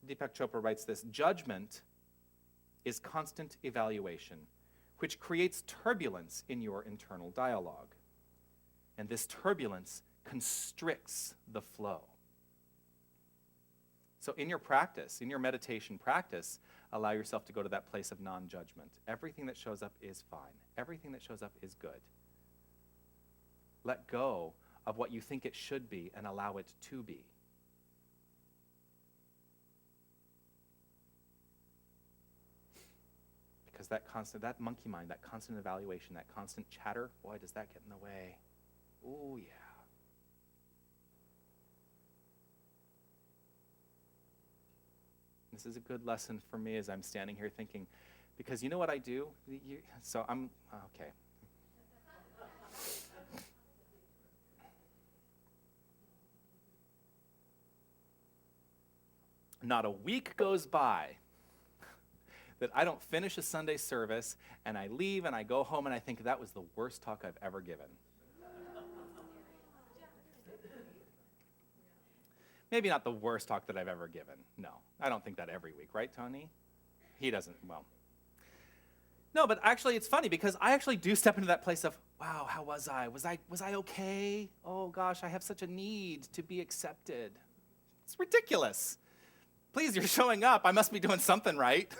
Deepak Chopra writes this: judgment is constant evaluation, which creates turbulence in your internal dialogue. And this turbulence constricts the flow. So in your practice, in your meditation practice, allow yourself to go to that place of non-judgment. Everything that shows up is fine. Everything that shows up is good. Let go of what you think it should be and allow it to be. Because that monkey mind, that constant evaluation, that constant chatter, boy, does that get in the way. Oh, yeah. This is a good lesson for me as I'm standing here thinking, because you know what I do? So I'm, okay. Not a week goes by that I don't finish a Sunday service and I leave and I go home and I think that was the worst talk I've ever given. Maybe not the worst talk that I've ever given. No, I don't think that every week, right, Tony? He doesn't, well. No, but actually it's funny because I actually do step into that place of, wow, how was I? Was I okay? Oh gosh, I have such a need to be accepted. It's ridiculous. Please, you're showing up. I must be doing something right.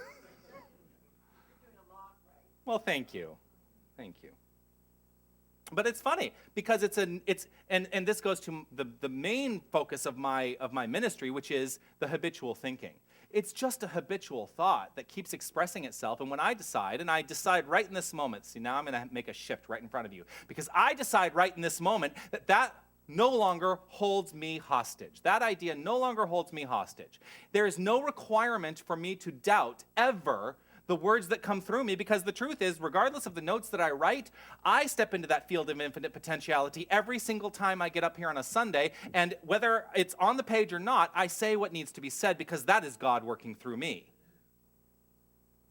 Well, thank you. Thank you. But it's funny because and this goes to the main focus of my ministry, which is the habitual thinking. It's just a habitual thought that keeps expressing itself. And when I decide right in this moment, see, now I'm going to make a shift right in front of you, because I decide right in this moment that no longer holds me hostage. That idea no longer holds me hostage. There is no requirement for me to doubt ever the words that come through me, because the truth is, regardless of the notes that I write, I step into that field of infinite potentiality every single time I get up here on a Sunday, and whether it's on the page or not, I say what needs to be said, because that is God working through me.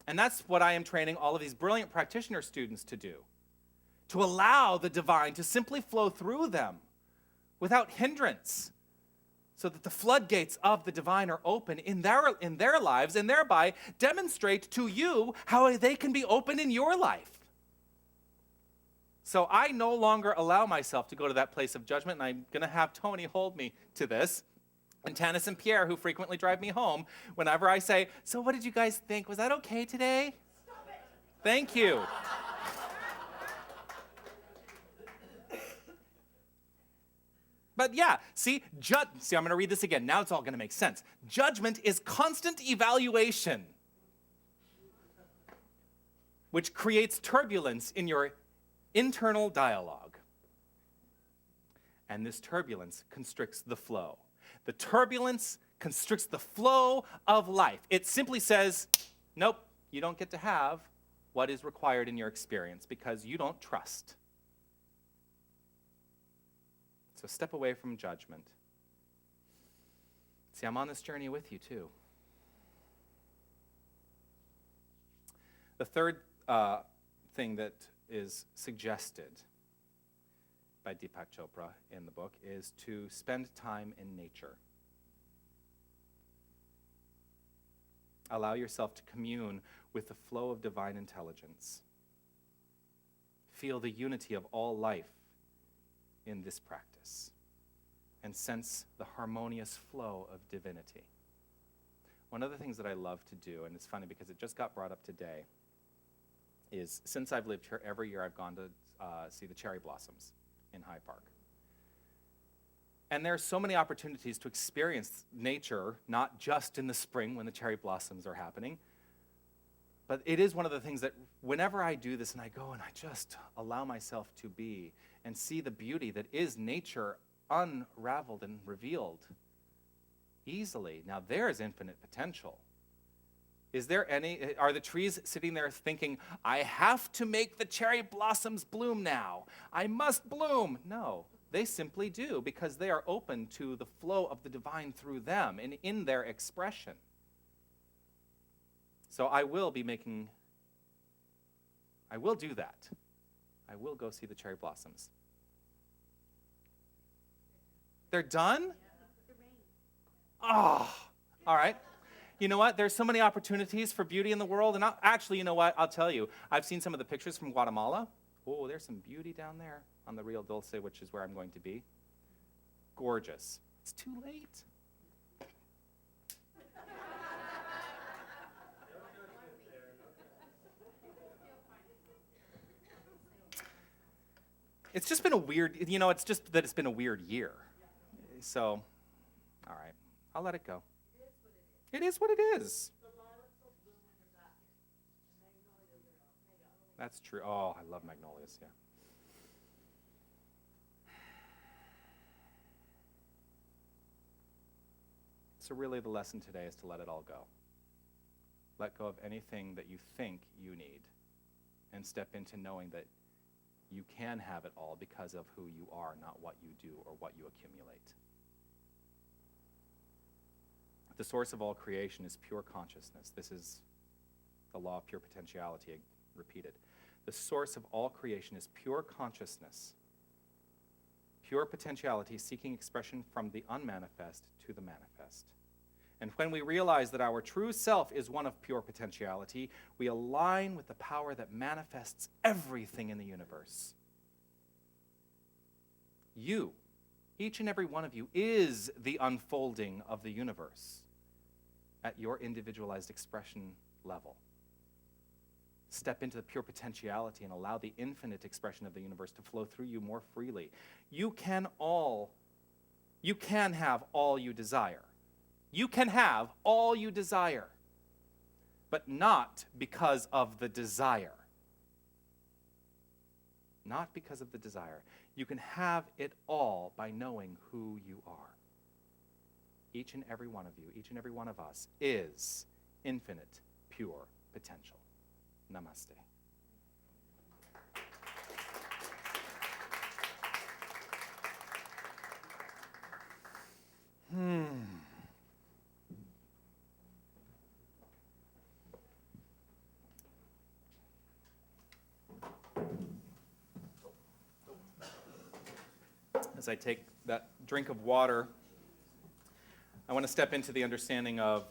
And that's what I am training all of these brilliant practitioner students to do, to allow the divine to simply flow through them without hindrance, so that the floodgates of the divine are open in their lives, and thereby demonstrate to you how they can be open in your life. So I no longer allow myself to go to that place of judgment, and I'm going to have Tony hold me to this, and Tanis and Pierre, who frequently drive me home, whenever I say, so what did you guys think? Was that okay today? Stop it. Thank you. But yeah, see, I'm going to read this again. Now it's all going to make sense. Judgment is constant evaluation, which creates turbulence in your internal dialogue. And this turbulence constricts the flow. The turbulence constricts the flow of life. It simply says, nope, you don't get to have what is required in your experience because you don't trust. So step away from judgment. See, I'm on this journey with you too. The third thing that is suggested by Deepak Chopra in the book is to spend time in nature. Allow yourself to commune with the flow of divine intelligence. Feel the unity of all life in this practice and sense the harmonious flow of divinity. One of the things that I love to do, and it's funny because it just got brought up today, is since I've lived here, every year I've gone to see the cherry blossoms in Hyde Park. And there are so many opportunities to experience nature, not just in the spring when the cherry blossoms are happening, but it is one of the things that whenever I do this and I go and I just allow myself to be and see the beauty that is nature unraveled and revealed easily. Now there is infinite potential. Are the trees sitting there thinking, I have to make the cherry blossoms bloom now. I must bloom. No, they simply do because they are open to the flow of the divine through them and in their expression. So I will do that. I will go see the cherry blossoms. They're done? Oh, all right. You know what? There's so many opportunities for beauty in the world. And actually, you know what? I'll tell you. I've seen some of the pictures from Guatemala. Oh, there's some beauty down there on the Rio Dulce, which is where I'm going to be. Gorgeous. It's too late. It's just been a weird, it's just that it's been a weird year. So, all right. I'll let it go. It is what it is. That's true. Oh, I love magnolias, yeah. So really the lesson today is to let it all go. Let go of anything that you think you need and step into knowing that you can have it all because of who you are, not what you do or what you accumulate. The source of all creation is pure consciousness. This is the law of pure potentiality, repeated. The source of all creation is pure consciousness, pure potentiality seeking expression from the unmanifest to the manifest. And when we realize that our true self is one of pure potentiality, we align with the power that manifests everything in the universe. You, each and every one of you, is the unfolding of the universe at your individualized expression level. Step into the pure potentiality and allow the infinite expression of the universe to flow through you more freely. You can have all you desire. You can have all you desire, but not because of the desire. Not because of the desire. You can have it all by knowing who you are. Each and every one of you, each and every one of us is infinite, pure potential. Namaste. As I take that drink of water, I want to step into the understanding of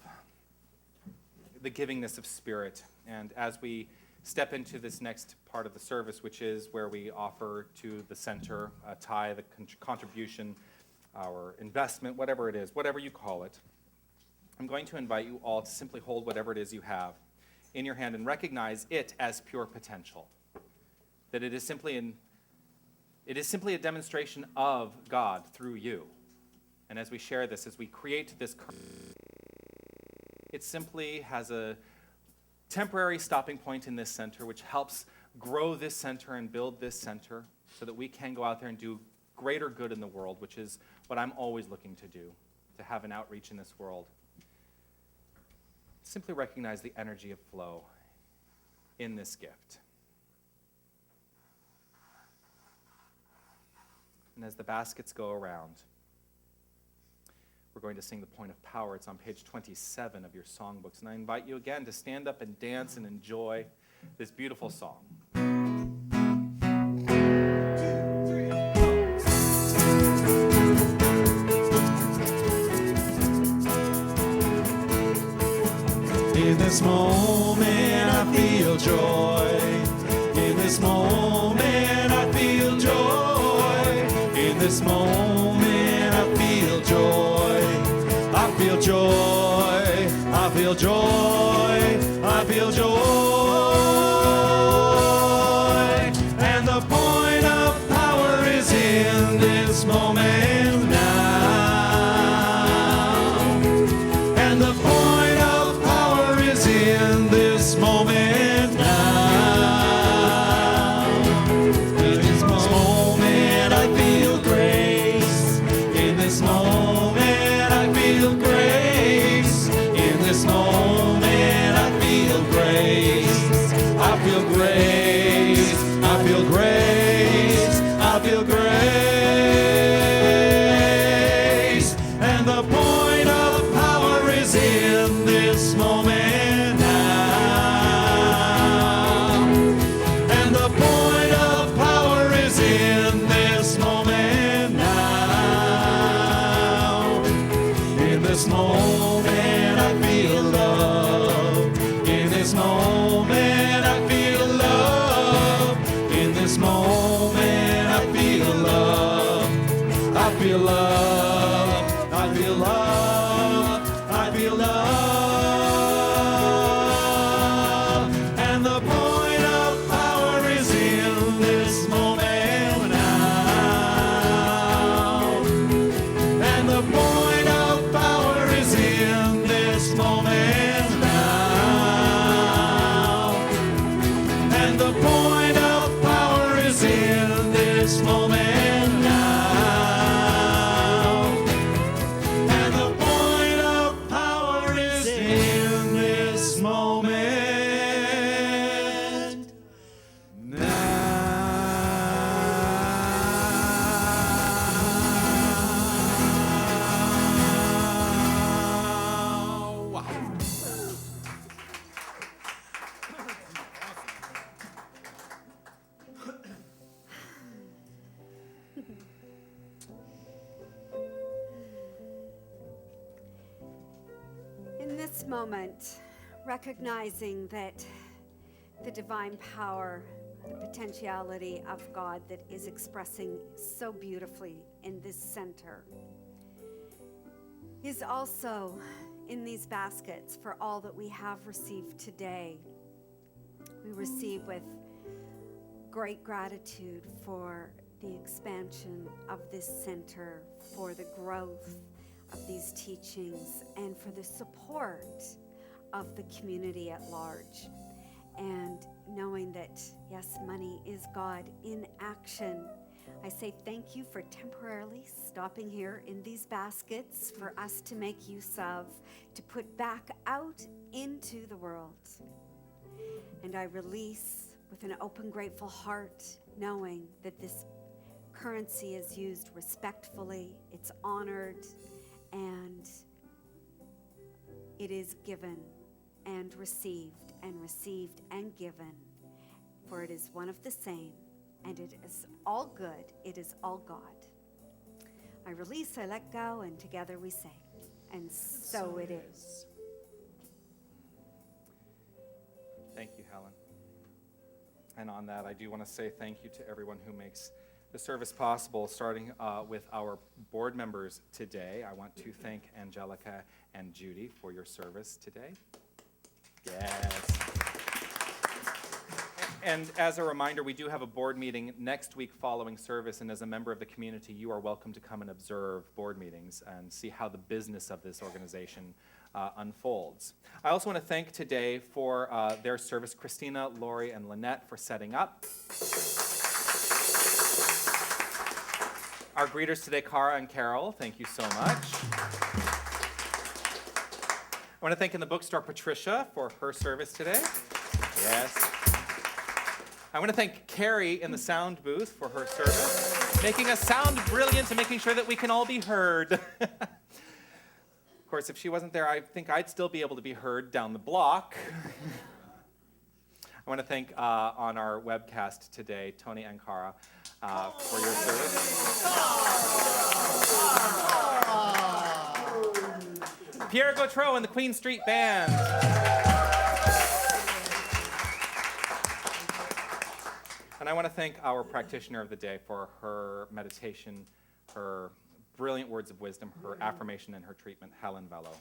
the givingness of spirit. And as we step into this next part of the service, which is where we offer to the center a tithe, the contribution, our investment, whatever it is, whatever you call it, I'm going to invite you all to simply hold whatever it is you have in your hand and recognize it as pure potential. That it is simply a demonstration of God through you. And as we share this, as we create this, it simply has a temporary stopping point in this center, which helps grow this center and build this center so that we can go out there and do greater good in the world, which is what I'm always looking to do, to have an outreach in this world. Simply recognize the energy of flow in this gift. And as the baskets go around, we're going to sing the point of power. It's on page 27 of your songbooks. And I invite you again to stand up and dance and enjoy this beautiful song. In this moment I feel joy. In this moment I feel joy. In this moment I feel joy. I feel joy. I feel joy. I feel joy. And the point of power is in this moment now. And the point of power is in this moment now. In this moment I feel grace. In this moment I feel grace. In this moment I feel grace. I feel grace. I feel grace. I feel grace. And the point of power is in this moment now. And the point of power is in this moment now. In this moment I feel love. In this moment I feel love. In this moment I feel love. I feel love. I feel love. I feel love. And the point of power is in this moment now. And the point of power is in this moment now. And the point of power is in this moment now. And the point of power is in this moment now. In this moment, recognizing that the divine power, the potentiality of God that is expressing so beautifully in this center, is also in these baskets for all that we have received today. We receive with great gratitude for the expansion of this center, for the growth of these teachings, and for the support of the community at large. And knowing that, yes, money is God in action. I say thank you for temporarily stopping here in these baskets for us to make use of, to put back out into the world. And I release with an open, grateful heart, knowing that this currency is used respectfully, it's honored, and it is given and received and given. For it is one of the same, and it is all good, it is all God. I release, I let go, and together we say, and so it is. Thank you, Helen. And on that, I do want to say thank you to everyone who makes the service possible, starting with our board members today. I want to thank Angelica and Judy for your service today. Yes. And as a reminder, we do have a board meeting next week following service, and as a member of the community, you are welcome to come and observe board meetings and see how the business of this organization unfolds. I also want to thank today for their service, Christina, Lori, and Lynette for setting up. Our greeters today, Cara and Carol, thank you so much. I want to thank in the bookstore Patricia for her service today. Yes. I want to thank Carrie in the sound booth for her service, making us sound brilliant and making sure that we can all be heard. Of course, if she wasn't there, I think I'd still be able to be heard down the block. I want to thank on our webcast today, Tony and Cara, for your service. Pierre Gautreau and the Queen Street Band. And I want to thank our practitioner of the day for her meditation, her brilliant words of wisdom, her affirmation, and her treatment, Helen Vello.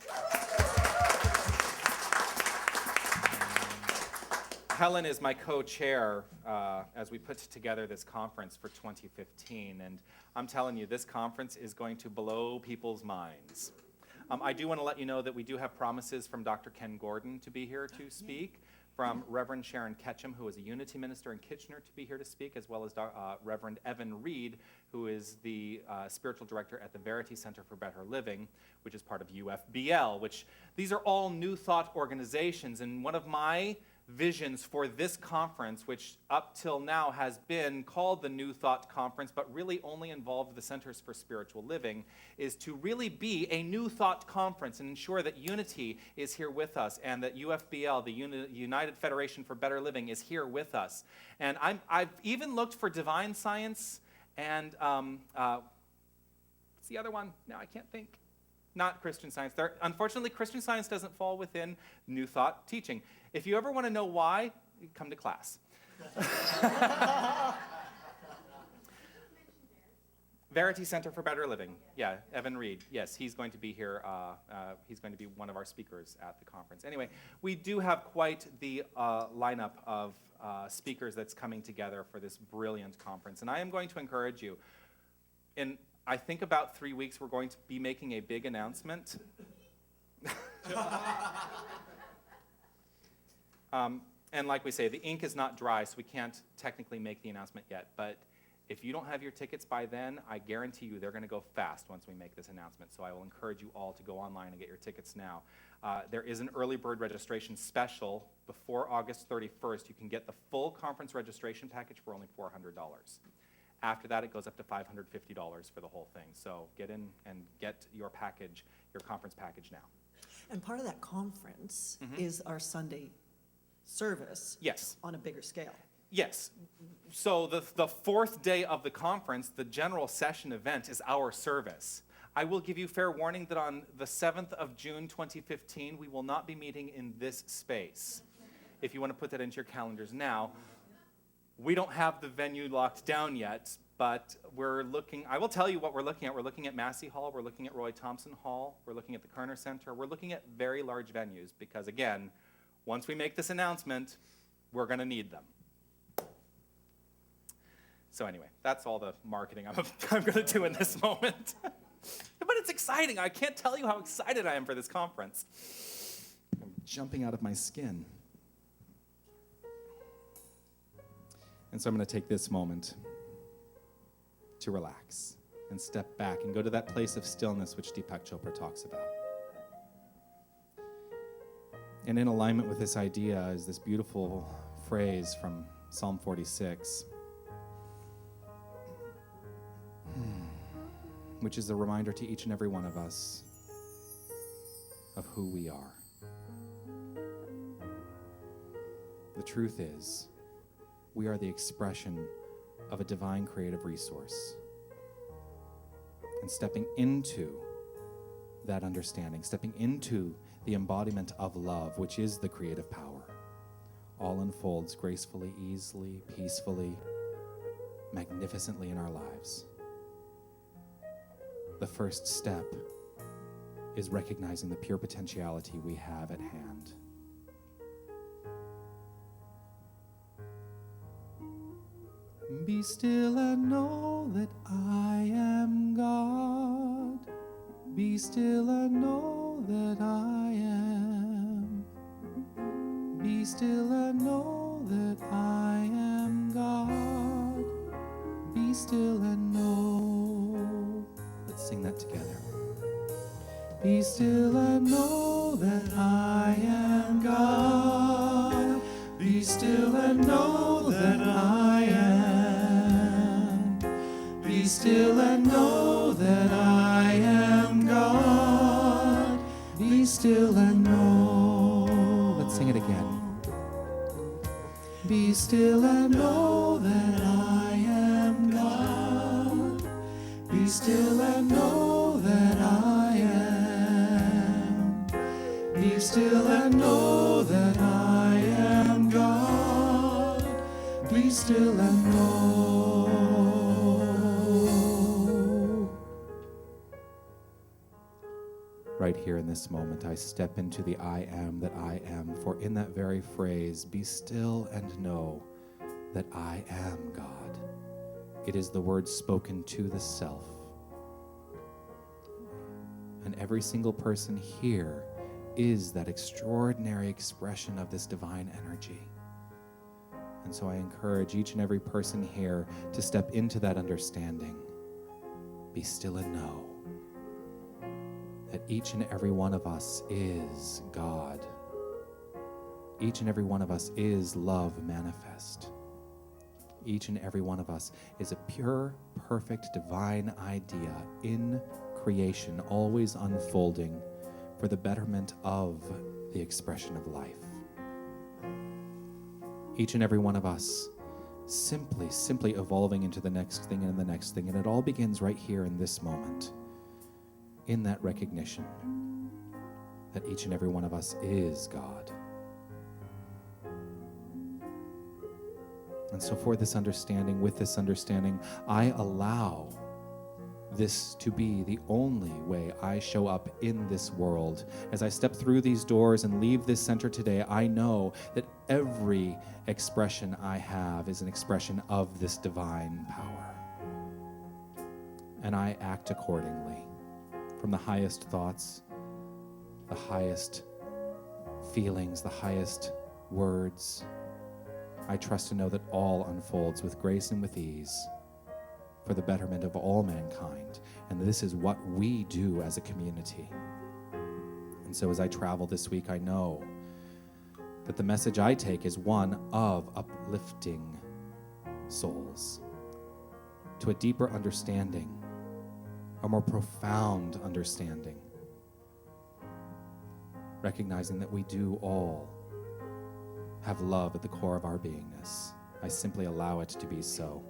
Helen is my co-chair as we put together this conference for 2015, and I'm telling you, this conference is going to blow people's minds. I do want to let you know that we do have promises from Dr. Ken Gordon to be here to speak, from Reverend Sharon Ketchum, who is a Unity minister in Kitchener, to be here to speak, as well as Reverend Evan Reed, who is the spiritual director at the Verity Center for Better Living, which is part of UFBL, which these are all New Thought organizations, and one of my visions for this conference, which up till now has been called the New Thought Conference, but really only involved the Centers for Spiritual Living, is to really be a New Thought Conference and ensure that unity is here with us and that UFBL, the United Federation for Better Living, is here with us. And I've even looked for divine science and what's the other one? No, I can't think. Not Christian Science. Unfortunately, Christian Science doesn't fall within New Thought teaching. If you ever want to know why, come to class. Verity Center for Better Living. Yeah, Evan Reed. Yes, he's going to be here. He's going to be one of our speakers at the conference. Anyway, we do have quite the lineup of speakers that's coming together for this brilliant conference. And I am going to encourage you, in I think about 3 weeks, we're going to be making a big announcement. And like we say, the ink is not dry, so we can't technically make the announcement yet. But if you don't have your tickets by then, I guarantee you they're going to go fast once we make this announcement. So I will encourage you all to go online and get your tickets now. There is an early bird registration special. Before August 31st, you can get the full conference registration package for only $400. After that, it goes up to $550 for the whole thing. So get in and get your package, your conference package now. And part of that conference is our Sunday service. Yes. On a bigger scale. Yes. So the fourth day of the conference, the general session event, is our service. I will give you fair warning that on the 7th of June 2015, we will not be meeting in this space. If you want to put that into your calendars now. We don't have the venue locked down yet, but we're looking, I will tell you what we're looking at. We're looking at Massey Hall, we're looking at Roy Thompson Hall, we're looking at the Kerner Center, we're looking at very large venues because, again, once we make this announcement, we're going to need them. So anyway, that's all the marketing I'm going to do in this moment. But it's exciting. I can't tell you how excited I am for this conference. I'm jumping out of my skin. And so I'm going to take this moment to relax and step back and go to that place of stillness which Deepak Chopra talks about. And in alignment with this idea is this beautiful phrase from Psalm 46, which is a reminder to each and every one of us of who we are. The truth is, we are the expression of a divine creative resource. And stepping into that understanding, stepping into the embodiment of love, which is the creative power, all unfolds gracefully, easily, peacefully, magnificently in our lives. The first step is recognizing the pure potentiality we have at hand. Be still and know that I am God. Be still and know that I am. Be still and know that I am God. Be still and know. sing that together. Be still and know that I am God. Be still and know that I am. Be still and know that I am God. Be still and know. Let's sing it again. Be still and know that I am God. Be still and know that I am. Be still and know that I am God. Be still and know. Right here in this moment, I step into the I am that I am, for in that very phrase, be still and know that I am God. It is the word spoken to the self. And every single person here is that extraordinary expression of this divine energy. And so I encourage each and every person here to step into that understanding. Be still and know that each and every one of us is God. Each and every one of us is love manifest. Each and every one of us is a pure, perfect, divine idea in creation, always unfolding for the betterment of the expression of life. Each and every one of us simply evolving into the next thing and the next thing, and it all begins right here in this moment, in that recognition that each and every one of us is God. And so with this understanding, I allow this to be the only way I show up in this world. As I step through these doors and leave this center today, I know that every expression I have is an expression of this divine power. And I act accordingly. From the highest thoughts, the highest feelings, the highest words, I trust to know that all unfolds with grace and with ease for the betterment of all mankind. And this is what we do as a community. And so as I travel this week, I know that the message I take is one of uplifting souls to a deeper understanding, a more profound understanding, recognizing that we do all have love at the core of our beingness. I simply allow it to be so.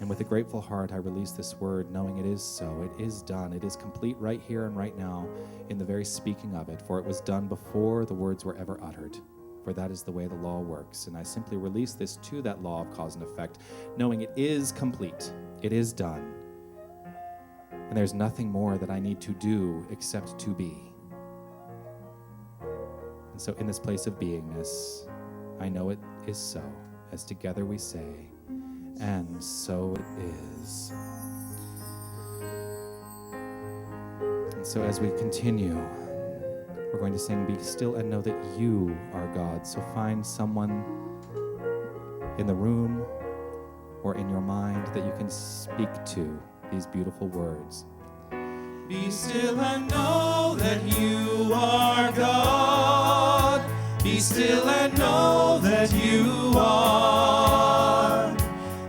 And with a grateful heart, I release this word, knowing it is so. It is done. It is complete right here and right now in the very speaking of it, for it was done before the words were ever uttered. For that is the way the law works. And I simply release this to that law of cause and effect, knowing it is complete. It is done. And there's nothing more that I need to do except to be. And so in this place of beingness, I know it is so, as together we say, and so it is. And so as we continue, we're going to sing, Be Still and Know That You Are God. So find someone in the room or in your mind that you can speak to these beautiful words. Be still and know that you are God. Be still and know that you are.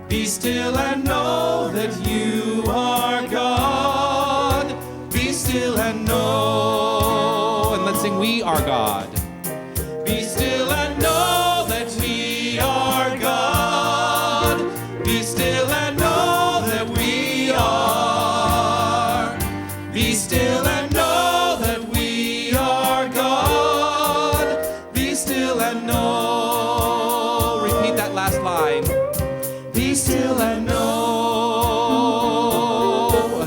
Be still and know that you are God. Be still and know. And let's sing, We Are God. Be still and know that we are God. Be still and know that we are. Be still and know that we are God. Be still and know. Repeat that last line. Be still and know.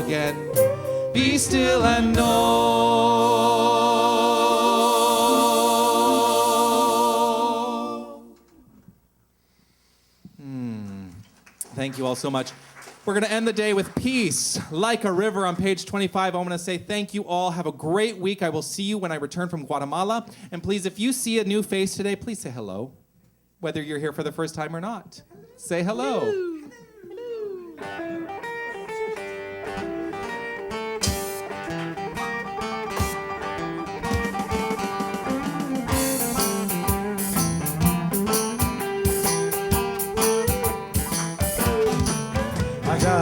Again. Be still and know. Thank you all so much. We're going to end the day with Peace Like a River on page 25. I want to say thank you all. Have a great week. I will see you when I return from Guatemala. And please, if you see a new face today, please say hello, whether you're here for the first time or not. Say hello.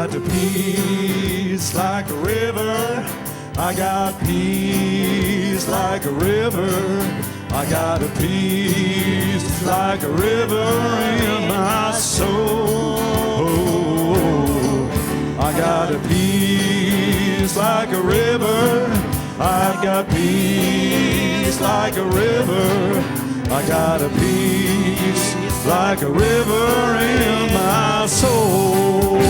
got the peace like a river. I got peace like a river. I got a peace like a river in my soul. I got a peace like a river. I've got peace like a river. I got a peace like a river in my soul.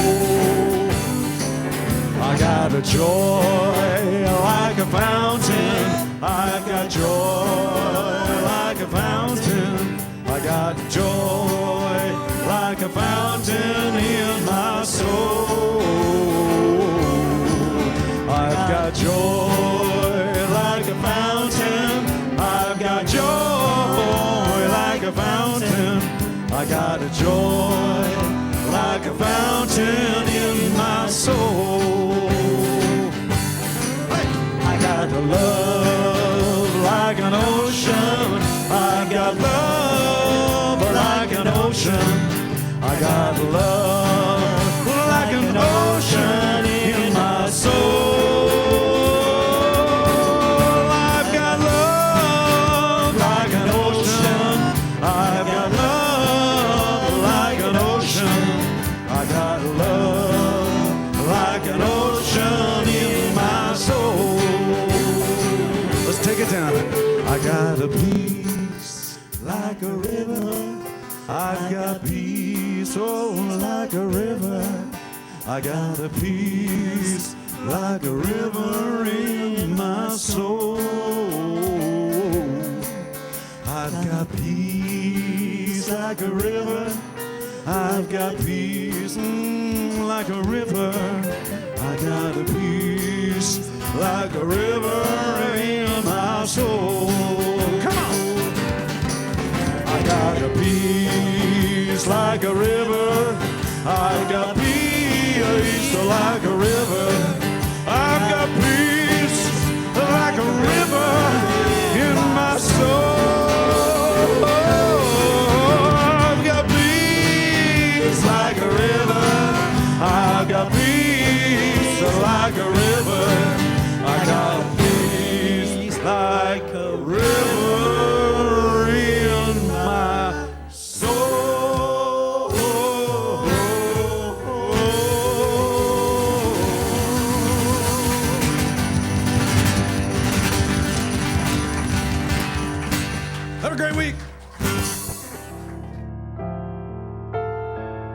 I got a joy like a fountain. I've got joy like a fountain. I got joy like a fountain in my soul. I've got joy like a fountain. I've got joy like a fountain. I got a joy like a fountain in my soul. I got a love like an ocean. I got love like an ocean. I got love like an ocean in my soul. I've got love like an ocean. I've got love like an ocean. I got love like an ocean in my soul. Let's take it down. I got a peace like a river. I've got peace, oh, like a river. I got a peace like a river in my soul. I've got peace like a river. I've got peace like a river. I got a peace like a river in my soul. Come on! I got a peace like a river. I've got peace like a river. I've got peace like a river in my soul. I've got peace like a river. I've got peace like a river. I got peace like a river in my soul. Have a great week.